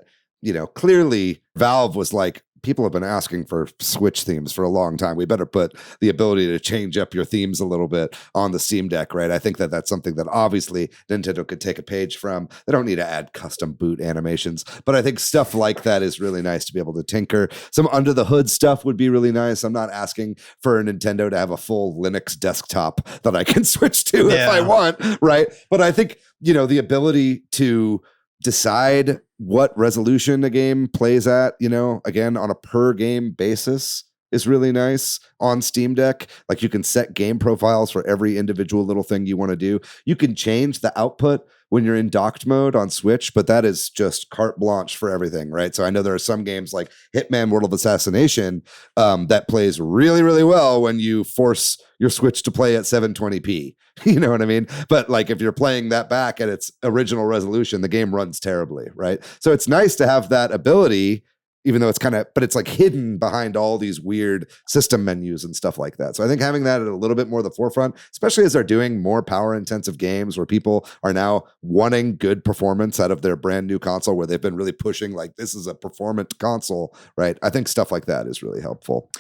clearly Valve was like, people have been asking for Switch themes for a long time. We better put the ability to change up your themes a little bit on the Steam Deck, right? I think that that's something that obviously Nintendo could take a page from. They don't need to add custom boot animations, but I think stuff like that is really nice to be able to tinker. Some under the hood stuff would be really nice. I'm not asking for Nintendo to have a full Linux desktop that I can switch to if I want, right? But I think, the ability to decide what resolution a game plays at, again, on a per game basis is really nice on Steam Deck. Like you can set game profiles for every individual little thing you want to do. You can change the output when you're in docked mode on Switch, but that is just carte blanche for everything, right? So I know there are some games like Hitman World of Assassination that plays really, really well when you force your Switch to play at 720p. You know what I mean? But like if you're playing that back at its original resolution, the game runs terribly, right? So it's nice to have that ability, even though it's but it's like hidden behind all these weird system menus and stuff like that. So I think having that at a little bit more the forefront, especially as they're doing more power intensive games where people are now wanting good performance out of their brand new console, where they've been really pushing like this is a performant console, right? I think stuff like that is really helpful.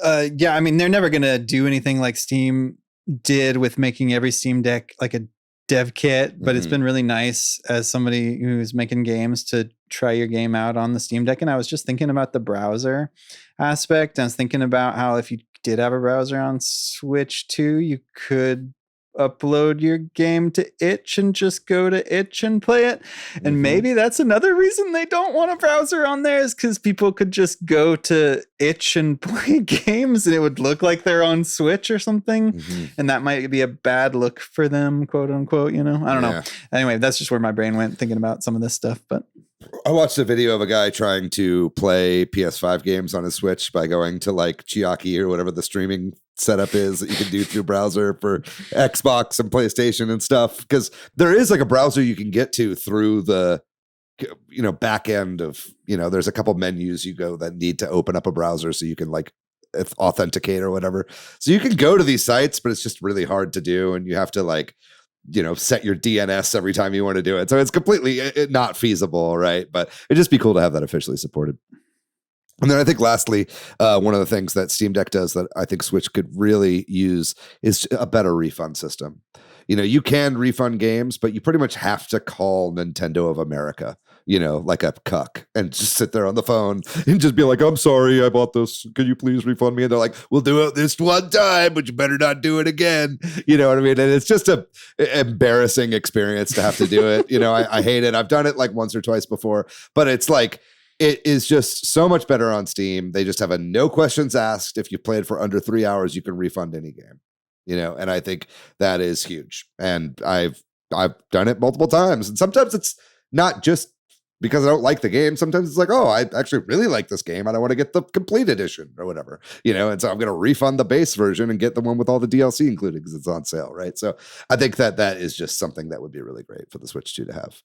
Yeah, I mean, they're never going to do anything like Steam did with making every Steam Deck like a dev kit, but it's been really nice as somebody who's making games to try your game out on the Steam Deck. And I was just thinking about the browser aspect. I was thinking about how if you did have a browser on Switch 2, you could upload your game to itch and just go to itch and play it. And maybe that's another reason they don't want a browser on there, is because people could just go to itch and play games and it would look like they're on Switch or something. And that might be a bad look for them, quote unquote, I don't know. Anyway, that's just where my brain went thinking about some of this stuff. But I watched a video of a guy trying to play PS5 games on his Switch by going to like Chiaki or whatever the streaming setup is that you can do through browser for Xbox and PlayStation and stuff. Because there is like a browser you can get to through the back end of, there's a couple menus you go that need to open up a browser so you can like authenticate or whatever. So you can go to these sites, but it's just really hard to do. And you have to like, set your DNS every time you want to do it. So it's completely not feasible, right? But it'd just be cool to have that officially supported. And then I think lastly, one of the things that Steam Deck does that I think Switch could really use is a better refund system. You can refund games, but you pretty much have to call Nintendo of America, like a cuck, and just sit there on the phone and just be like, I'm sorry, I bought this. Can you please refund me? And they're like, we'll do it this one time, but you better not do it again. You know what I mean? And it's just a embarrassing experience to have to do it. I hate it. I've done it like once or twice before, but it's like, it is just so much better on Steam. They just have a no questions asked. If you played for under 3 hours, you can refund any game. And I think that is huge. And I've done it multiple times. And sometimes it's not just because I don't like the game. Sometimes it's like, oh, I actually really like this game and I want to get the complete edition or whatever, and so I'm going to refund the base version and get the one with all the DLC included because it's on sale, right? So I think that is just something that would be really great for the Switch 2 to have.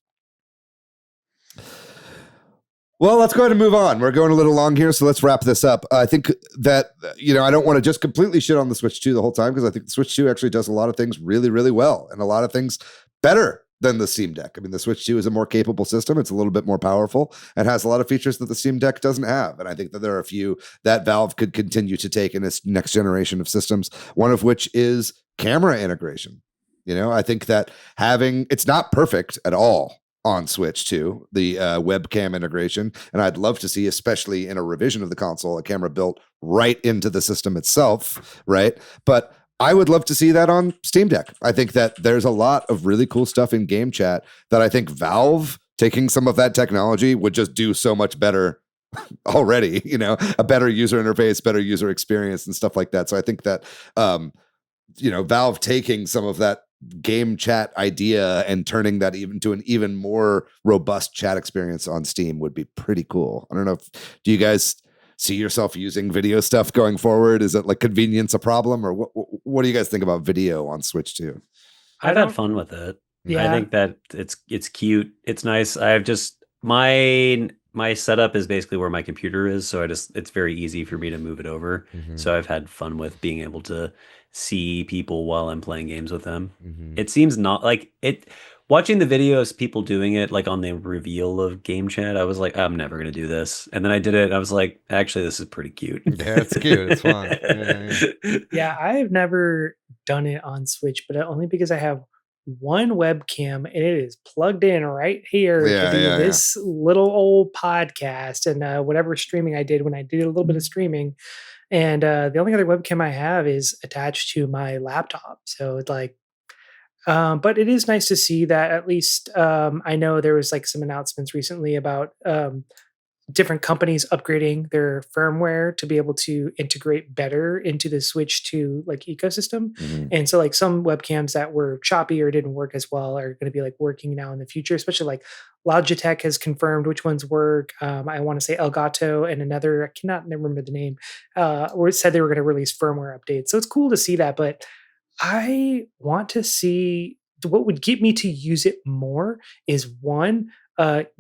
Well, let's go ahead and move on. We're going a little long here, so let's wrap this up. I think that, I don't want to just completely shit on the Switch 2 the whole time, because I think the Switch 2 actually does a lot of things really, really well, and a lot of things better than the Steam Deck. I mean, the Switch 2 is a more capable system. It's a little bit more powerful and has a lot of features that the Steam Deck doesn't have. And I think that there are a few that Valve could continue to take in its next generation of systems, one of which is camera integration. I think that it's not perfect at all on Switch 2, the webcam integration. And I'd love to see, especially in a revision of the console, a camera built right into the system itself, right? But I would love to see that on Steam Deck. I think that there's a lot of really cool stuff in game chat that I think Valve taking some of that technology would just do so much better already, a better user interface, better user experience and stuff like that. So I think that, Valve taking some of that game chat idea and turning that even to an even more robust chat experience on Steam would be pretty cool. I don't know do you guys see yourself using video stuff going forward? Is it like convenience a problem, or what do you guys think about video on Switch 2? I've had fun with it. Yeah. I think that it's cute. It's nice. I've just my setup is basically where my computer is, so it's very easy for me to move it over. So I've had fun with being able to see people while I'm playing games with them. It seems not like it. Watching the videos, people doing it, like on the reveal of game chat, I was like, I'm never gonna do this. And then I did it, and I was like, actually, this is pretty cute. Yeah, it's cute. It's fun. Yeah, I've never done it on Switch, but only because I have one webcam and it is plugged in right here to do this little old podcast and whatever streaming I did when I did a little bit of streaming. And the only other webcam I have is attached to my laptop. So it's like, but it is nice to see that at least I know there was like some announcements recently about different companies upgrading their firmware to be able to integrate better into the Switch 2 like ecosystem. And so like some webcams that were choppy or didn't work as well are going to be like working now in the future, especially like Logitech has confirmed which ones work. I want to say Elgato and another, I cannot remember the name, where it said they were going to release firmware updates. So it's cool to see that, but I want to see what would get me to use it more is one,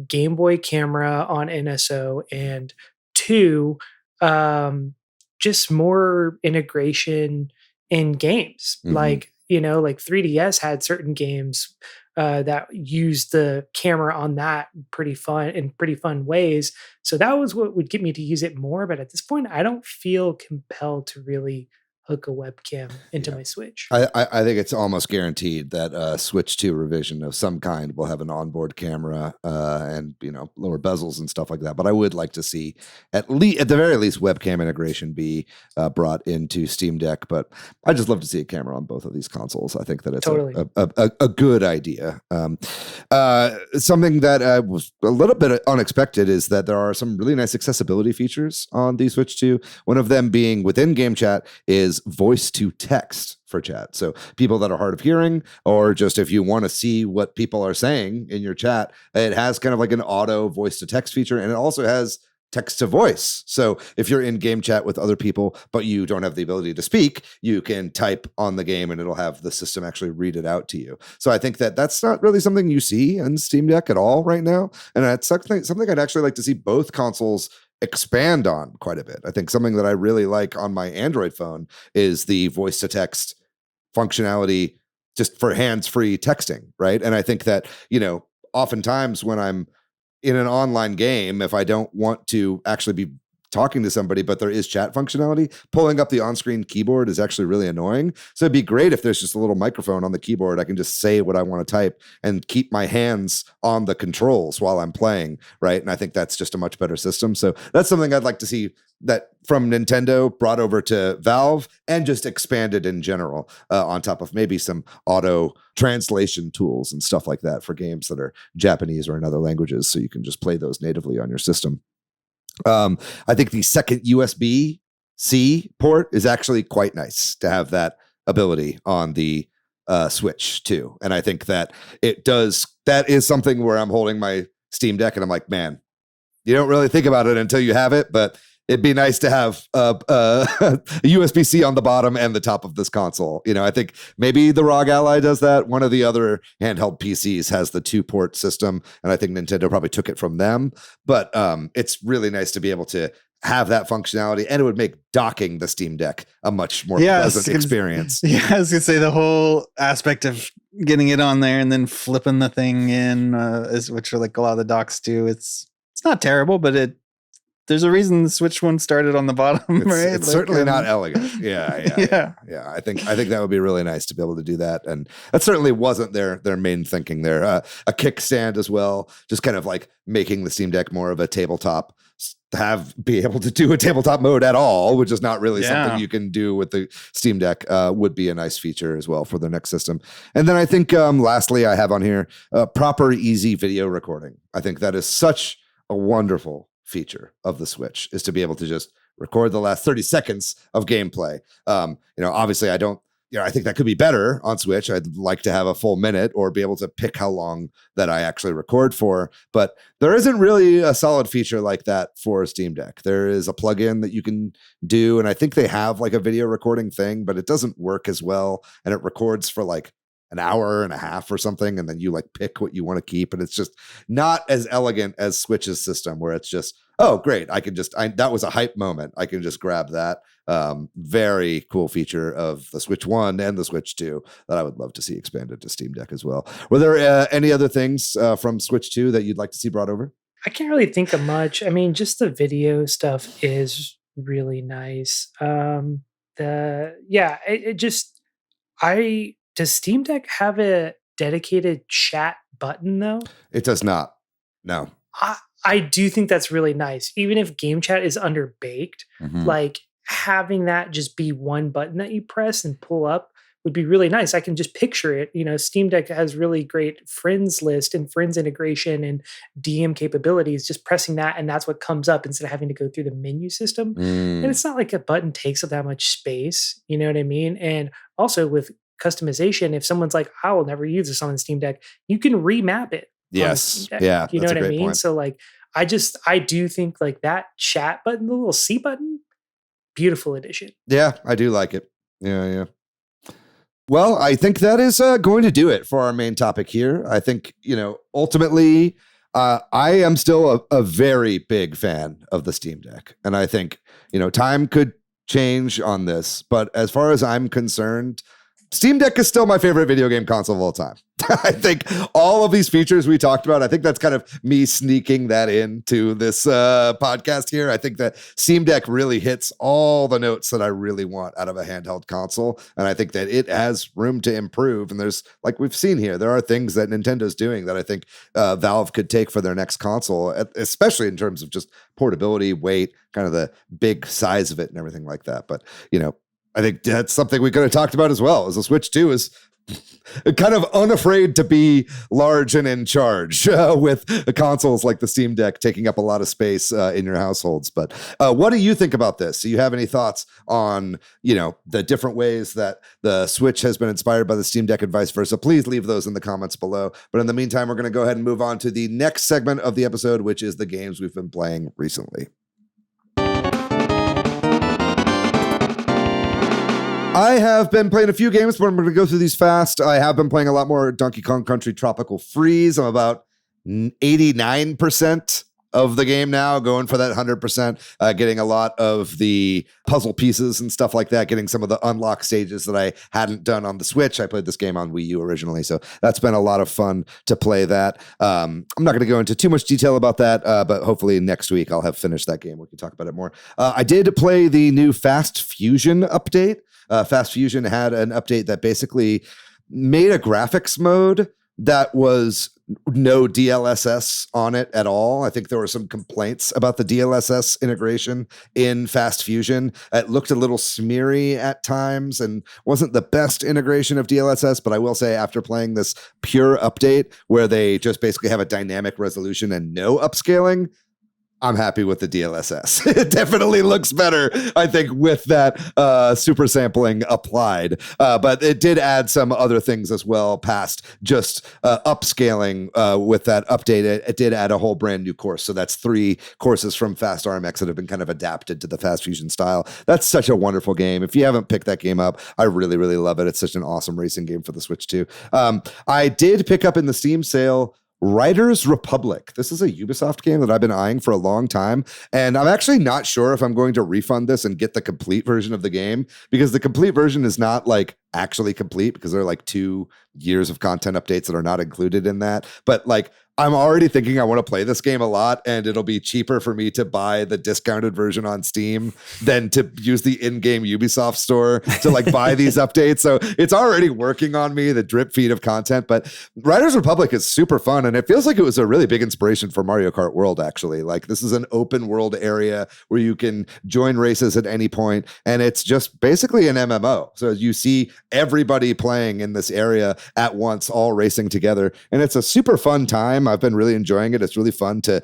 Game Boy camera on NSO, and two, just more integration in games. Like, like 3DS had certain games that used the camera on that pretty fun ways. So that was what would get me to use it more. But at this point, I don't feel compelled to really hook a webcam into my Switch. I think it's almost guaranteed that Switch 2 revision of some kind will have an onboard camera and lower bezels and stuff like that. But I would like to see at the very least webcam integration be brought into Steam Deck. But I just love to see a camera on both of these consoles. I think that it's a good idea. Something that was a little bit unexpected is that there are some really nice accessibility features on the Switch 2. One of them being within game chat is voice to text for chat. So people that are hard of hearing, or just if you want to see what people are saying in your chat, it has kind of like an auto voice to text feature, and it also has text to voice. So if you're in game chat with other people, but you don't have the ability to speak, you can type on the game and it'll have the system actually read it out to you. So I think that that's not really something you see in Steam Deck at all right now. And that's something I'd actually like to see both consoles expand on quite a bit. I think something that I really like on my Android phone is the voice to text functionality just for hands-free texting, right? And I think that, oftentimes when I'm in an online game, if I don't want to actually be talking to somebody, but there is chat functionality, pulling up the on-screen keyboard is actually really annoying. So it'd be great if there's just a little microphone on the keyboard. I can just say what I want to type and keep my hands on the controls while I'm playing, right? And I think that's just a much better system. So that's something I'd like to see that from Nintendo brought over to Valve and just expanded in general, on top of maybe some auto translation tools and stuff like that for games that are Japanese or in other languages, so you can just play those natively on your system. I think the second USB-C port is actually quite nice to have that ability on the Switch too. And I think that that is something where I'm holding my Steam Deck and I'm like, man, you don't really think about it until you have it, but it'd be nice to have a USB-C on the bottom and the top of this console. I think maybe the ROG Ally does that. One of the other handheld PCs has the 2-port system, and I think Nintendo probably took it from them. But it's really nice to be able to have that functionality, and it would make docking the Steam Deck a much more pleasant experience. Yeah, I was gonna say the whole aspect of getting it on there and then flipping the thing in, which are like a lot of the docks do. It's not terrible, but There's a reason the Switch one started on the bottom, right? It's certainly not elegant. Yeah. I think that would be really nice to be able to do that, and that certainly wasn't their main thinking there. A kickstand as well, just kind of like making the Steam Deck more of a tabletop. Be able to do a tabletop mode at all, which is not really something you can do with the Steam Deck, would be a nice feature as well for their next system. And then I think lastly, I have on here proper easy video recording. I think that is such a wonderful feature of the Switch, is to be able to just record the last 30 seconds of gameplay. Obviously I think that could be better on Switch. I'd like to have a full minute or be able to pick how long that I actually record for, but there isn't really a solid feature like that for Steam Deck. There is a plugin that you can do, and I think they have like a video recording thing, but it doesn't work as well, and it records for like an hour and a half or something, and then you like pick what you want to keep, and it's just not as elegant as Switch's system, where it's just, oh great, that was a hype moment, I can just grab that. Very cool feature of the Switch 1 and the Switch 2 that I would love to see expanded to Steam Deck as well. Were there any other things from Switch 2 that you'd like to see brought over? I can't really think of much. I mean, just the video stuff is really nice. Does Steam Deck have a dedicated chat button though? It does not. No. I do think that's really nice. Even if game chat is underbaked, like having that just be one button that you press and pull up would be really nice. I can just picture it. Steam Deck has really great friends list and friends integration and DM capabilities. Just pressing that, and that's what comes up instead of having to go through the menu system. And it's not like a button takes up that much space. You know what I mean? And also with customization, if someone's like, I will never use this on Steam Deck, you can remap it. Yes. Yeah. You know what I mean? Point. So like, I do think like that chat button, the little C button, beautiful addition. Yeah, I do like it. Yeah. Well, I think that is going to do it for our main topic here. I think, ultimately, I am still a very big fan of the Steam Deck. And I think, time could change on this. But as far as I'm concerned, Steam Deck is still my favorite video game console of all time. I think all of these features we talked about, I think that's kind of me sneaking that into this podcast here. I think that Steam Deck really hits all the notes that I really want out of a handheld console. And I think that it has room to improve. And there's, like we've seen here, there are things that Nintendo's doing that I think Valve could take for their next console, especially in terms of just portability, weight, kind of the big size of it and everything like that. But, I think that's something we could have talked about as well, as the Switch 2 is kind of unafraid to be large and in charge with consoles like the Steam Deck taking up a lot of space in your households. But what do you think about this? Do you have any thoughts on, the different ways that the Switch has been inspired by the Steam Deck and vice versa? Please leave those in the comments below. But in the meantime, we're going to go ahead and move on to the next segment of the episode, which is the games we've been playing recently. I have been playing a few games, but I'm going to go through these fast. I have been playing a lot more Donkey Kong Country Tropical Freeze. I'm about 89% of the game now, going for that 100%, getting a lot of the puzzle pieces and stuff like that, getting some of the unlock stages that I hadn't done on the Switch. I played this game on Wii U originally, so that's been a lot of fun to play that. I'm not going to go into too much detail about that, but hopefully next week I'll have finished that game. We can talk about it more. I did play the new Fast Fusion update. Fast Fusion had an update that basically made a graphics mode that was no DLSS on it at all. I think there were some complaints about the DLSS integration in Fast Fusion. It looked a little smeary at times and wasn't the best integration of DLSS, but I will say after playing this pure update where they just basically have a dynamic resolution and no upscaling, I'm happy with the DLSS. It definitely looks better, I think, with that super sampling applied. But it did add some other things as well past just upscaling with that update. It did add a whole brand new course. So that's 3 courses from Fast RMX that have been kind of adapted to the Fast Fusion style. That's such a wonderful game. If you haven't picked that game up, I really, really love it. It's such an awesome racing game for the Switch too. I did pick up in the Steam sale Riders Republic. This is a Ubisoft game that I've been eyeing for a long time, and I'm actually not sure if I'm going to refund this and get the complete version of the game, because the complete version is not like actually complete, because there are like 2 years of content updates that are not included in that. But like, I'm already thinking I want to play this game a lot, and it'll be cheaper for me to buy the discounted version on Steam than to use the in-game Ubisoft store to like buy these updates. So it's already working on me, the drip feed of content. But Riders Republic is super fun, and it feels like it was a really big inspiration for Mario Kart World, actually. Like, this is an open world area where you can join races at any point, and it's just basically an MMO. So you see everybody playing in this area at once, all racing together, and it's a super fun time. I've been really enjoying it. It's really fun to,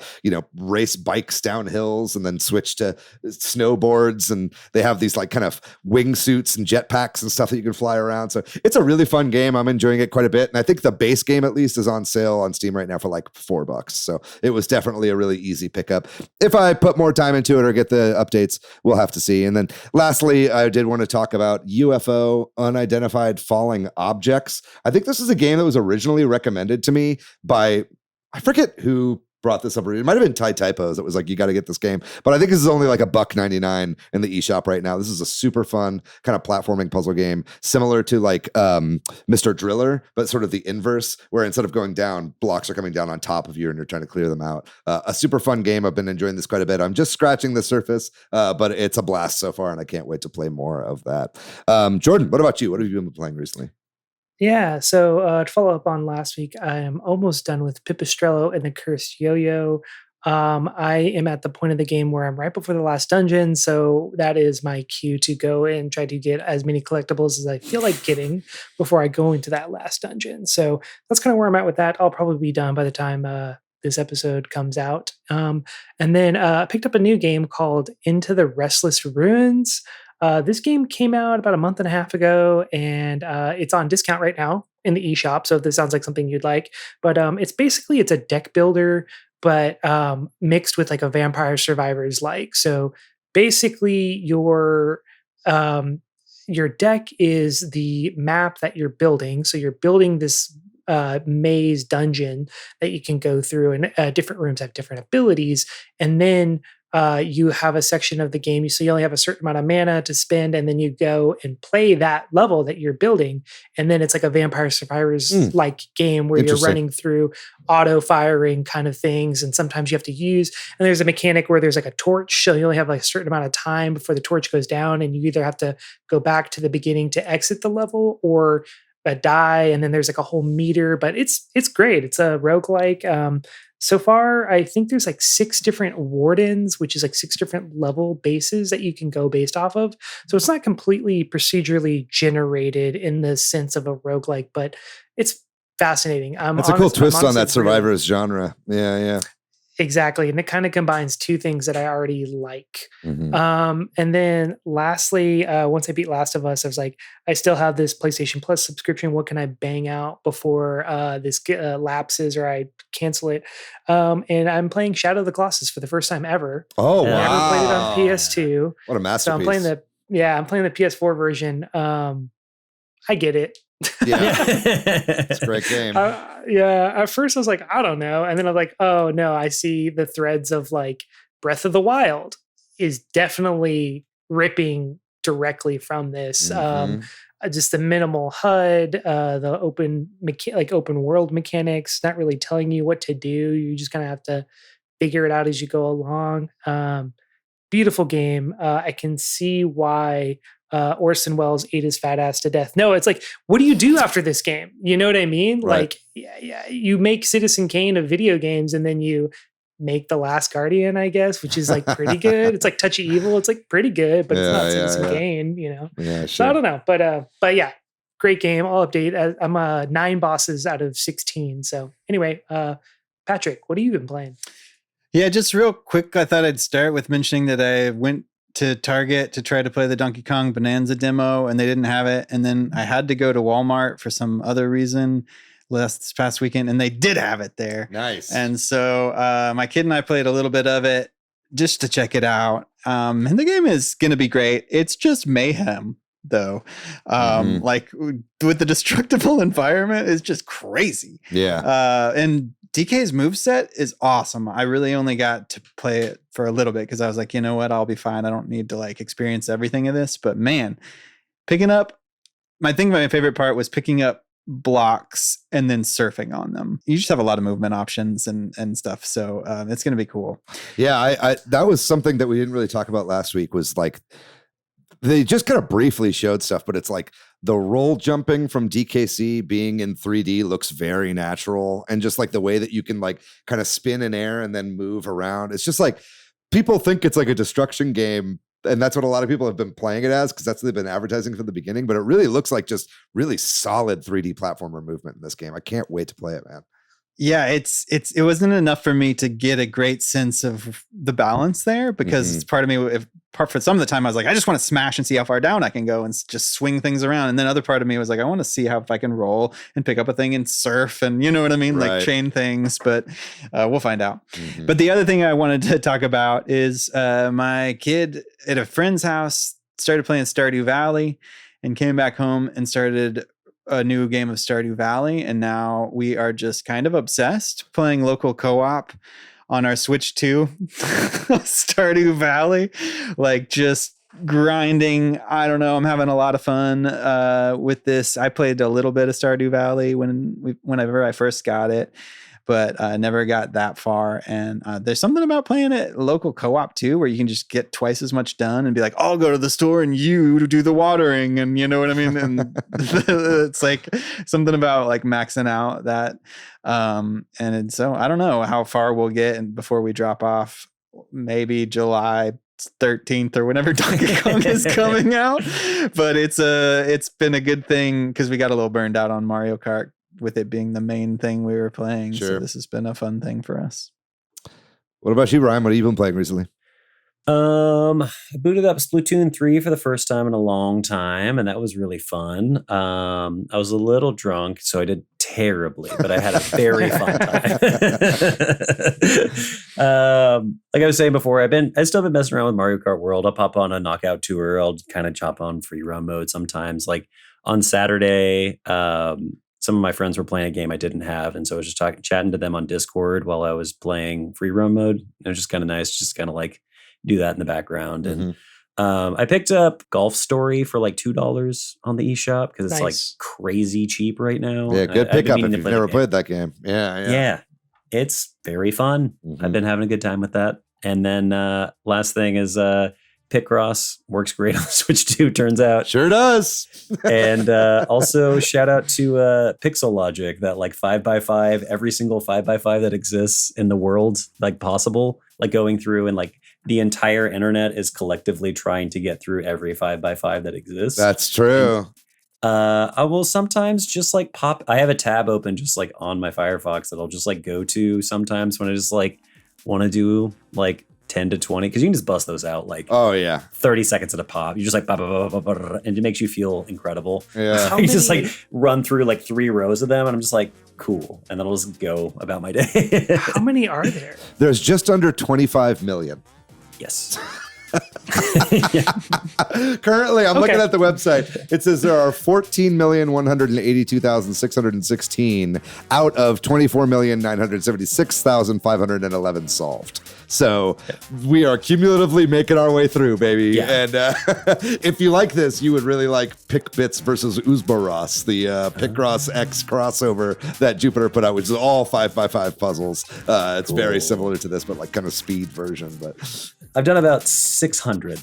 race bikes down hills and then switch to snowboards. And they have these like kind of wingsuits and jetpacks and stuff that you can fly around. So it's a really fun game. I'm enjoying it quite a bit. And I think the base game at least is on sale on Steam right now for like $4. So it was definitely a really easy pickup. If I put more time into it or get the updates, we'll have to see. And then lastly, I did want to talk about UFO, Unidentified Falling Objects. I think this is a game that was originally recommended to me by, I forget who brought this up. It might have been Ty Typos. It was like, you got to get this game. But I think this is only like $1.99 in the eShop right now. This is a super fun kind of platforming puzzle game, similar to like Mr. Driller, but sort of the inverse, where instead of going down, blocks are coming down on top of you and you're trying to clear them out. A super fun game. I've been enjoying this quite a bit. I'm just scratching the surface, but it's a blast so far, and I can't wait to play more of that. Jordan, what about you? What have you been playing recently? Yeah, so to follow up on last week, I am almost done with Pipistrello and the Cursed Yo-Yo. I am at the point of the game where I'm right before the last dungeon, so that is my cue to go and try to get as many collectibles as I feel like getting before I go into that last dungeon. So that's kind of where I'm at with that. I'll probably be done by the time this episode comes out. And then I picked up a new game called Into the Restless Ruins. This game came out about a month and a half ago, and it's on discount right now in the eShop. So if this sounds like something you'd like, but it's a deck builder, but mixed with like a Vampire Survivors like. So basically, your deck is the map that you're building. So you're building this maze dungeon that you can go through, and different rooms have different abilities, and then you have a section of the game, so you only have a certain amount of mana to spend, and then you go and play that level that you're building, and then it's like a Vampire Survivors like game where you're running through auto firing kind of things, and sometimes you have to use, and there's a mechanic where there's like a torch, so you only have like a certain amount of time before the torch goes down, and you either have to go back to the beginning to exit the level or die, and then there's like a whole meter, but it's great. It's a roguelike. So far, I think there's like 6 different wardens, which is like 6 different level bases that you can go based off of. So it's not completely procedurally generated in the sense of a roguelike, but it's fascinating. That's a cool twist on that Survivors genre. Yeah. Exactly. And it kind of combines 2 things that I already like. Mm-hmm. And then lastly, once I beat Last of Us, I was like, I still have this PlayStation Plus subscription. What can I bang out before this lapses or I cancel it? And I'm playing Shadow of the Colossus for the first time ever. Oh, wow. Never played it on PS2. What a masterpiece. So I'm playing the PS4 version. I get it. Yeah. It's a great game. At first I was like, I don't know. And then I'm like, oh no, I see the threads of like Breath of the Wild is definitely ripping directly from this. Just the minimal HUD, the open world mechanics, not really telling you what to do. You just kind of have to figure it out as you go along. Beautiful game. I can see why Orson Welles ate his fat ass to death. No, it's like, what do you do after this game? You know what I mean? Right. Like, yeah, you make Citizen Kane of video games, and then you make The Last Guardian, I guess, which is like pretty good. It's like Touchy Evil. It's like pretty good, but it's not Citizen Kane, you know? Yeah, sure. So I don't know. But yeah, great game. I'll update. I'm 9 bosses out of 16. So anyway, Patrick, what have you been playing? Yeah, just real quick, I thought I'd start with mentioning that I went to Target to try to play the Donkey Kong Bonanza demo, and they didn't have it. And then I had to go to Walmart for some other reason this past weekend, and they did have it there. Nice. And so my kid and I played a little bit of it just to check it out. And the game is going to be great. It's just mayhem, though. Like with the destructible environment is just crazy. Yeah. And DK's moveset is awesome. I really only got to play it for a little bit because I was like, you know what, I'll be fine. I don't need to like experience everything of this. But man, my favorite part was picking up blocks and then surfing on them. You just have a lot of movement options and stuff. So it's going to be cool. Yeah, I that was something that we didn't really talk about last week, was like they just kind of briefly showed stuff, but it's like the roll jumping from DKC being in 3D looks very natural. And just like the way that you can like kind of spin in air and then move around. It's just like people think it's like a destruction game. And that's what a lot of people have been playing it as, because that's what they've been advertising from the beginning. But it really looks like just really solid 3D platformer movement in this game. I can't wait to play it, man. Yeah, it wasn't enough for me to get a great sense of the balance there, because it's part of me, for some of the time I was like, I just want to smash and see how far down I can go and just swing things around. And then other part of me was like, I want to see how if I can roll and pick up a thing and surf and you know what I mean? Right. Like chain things, but we'll find out. But the other thing I wanted to talk about is my kid at a friend's house started playing Stardew Valley and came back home and started a new game of Stardew Valley, and now we are just kind of obsessed playing local co-op on our Switch 2 Stardew Valley, like just grinding. I don't know, I'm having a lot of fun with this. I played a little bit of Stardew Valley whenever I first got it, but never got that far. And there's something about playing it local co-op too, where you can just get twice as much done and be like, I'll go to the store and you do the watering, and you know what I mean? And it's like something about like maxing out that. And so I don't know how far we'll get before we drop off, maybe July 13th or whenever Donkey Kong is coming out. But it's been a good thing because we got a little burned out on Mario Kart, with it being the main thing we were playing. Sure. So this has been a fun thing for us. What about you, Brian? What have you been playing recently? I booted up Splatoon 3 for the first time in a long time, and that was really fun. I was a little drunk, so I did terribly, but I had a very fun time. Like I was saying before, I've still been messing around with Mario Kart World. I'll pop on a knockout tour. I'll kind of chop on free run mode sometimes. Like on Saturday, some of my friends were playing a game I didn't have, and so I was just chatting to them on Discord while I was playing free roam mode. It was just kind of nice, just kind of like do that in the background. And I picked up Golf Story for like $2 on the eShop because it's like crazy cheap right now. Yeah, good pickup if you've never played that game. Yeah, it's very fun. I've been having a good time with that. And then last thing is Picross works great on Switch 2, turns out. Sure does. And also shout out to Pixel Logic, that like 5x5, every single 5x5 that exists in the world, like possible, like going through and like the entire internet is collectively trying to get through every 5x5 that exists. That's true. And, I will sometimes just like I have a tab open just like on my Firefox that I'll just like go to sometimes when I just like want to do like 10 to 20, because you can just bust those out like 30 seconds at a pop. You just like and it makes you feel incredible. Yeah. You just like run through like 3 rows of them and I'm just like, cool. And then I'll just go about my day. How many are there? There's just under 25 million. Yes. Currently, I'm looking at the website. It says there are 14,182,616 out of 24,976,511 solved. So we are cumulatively making our way through, baby. Yeah. And if you like this, you would really like Pick Bits versus Uzboros, the Picross X crossover that Jupiter put out, which is all 5x5 puzzles. It's very similar to this, but like kind of speed version. But I've done about 600.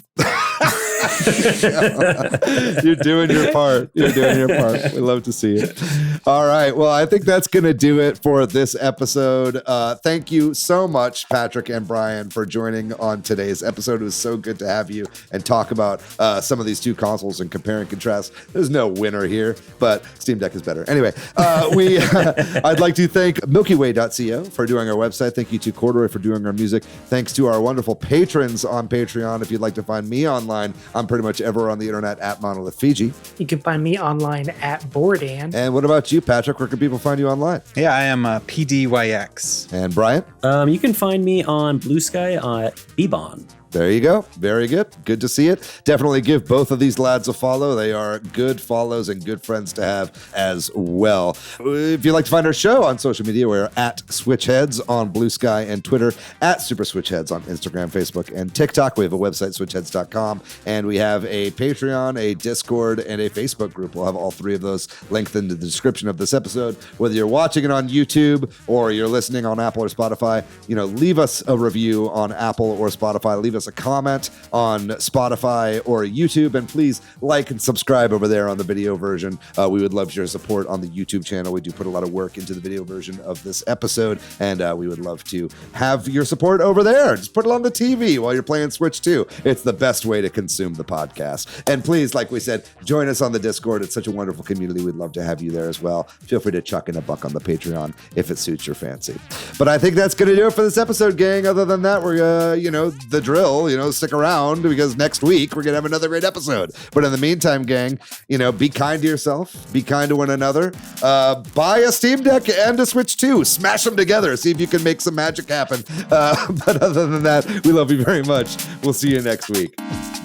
You're doing your part. You're doing your part. We love to see it. All right. Well, I think that's going to do it for this episode. Thank you so much, Patrick and Brian, for joining on today's episode. It was so good to have you and talk about some of these two consoles and compare and contrast. There's no winner here, but Steam Deck is better. Anyway, I'd like to thank MilkyWay.co for doing our website. Thank you to Corduroy for doing our music. Thanks to our wonderful patrons on Patreon. If you'd like to find me online, I'm pretty much ever on the internet at Monolith Fiji. You can find me online at Bordan. And what about you, Patrick? Where can people find you online? Yeah, I am PDYX. And Brian? You can find me on Blue Sky at Bebon. There you go. Very good. Good to see it. Definitely give both of these lads a follow. They are good follows and good friends to have as well. If you'd like to find our show on social media, we're at Switch Headz on Blue Sky and Twitter, at Super Switch Headz on Instagram, Facebook, and TikTok. We have a website, switchheadz.com, and we have a Patreon, a Discord, and a Facebook group. We'll have all three of those linked in the description of this episode. Whether you're watching it on YouTube or you're listening on Apple or Spotify, leave us a review on Apple or Spotify. Leave us a comment on Spotify or YouTube, and please like and subscribe over there on the video version. We would love your support on the YouTube channel. We do put a lot of work into the video version of this episode, and we would love to have your support over there. Just put it on the TV while you're playing Switch 2. It's the best way to consume the podcast. And please, like we said, join us on the Discord. It's such a wonderful community. We'd love to have you there as well. Feel free to chuck in a buck on the Patreon if it suits your fancy. But I think that's going to do it for this episode, gang. Other than that, we're, the drill, stick around because next week we're going to have another great episode. But in the meantime, gang, be kind to yourself. Be kind to one another. Buy a Steam Deck and a Switch 2. Smash them together. See if you can make some magic happen. But other than that, we love you very much. We'll see you next week.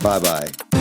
Bye-bye.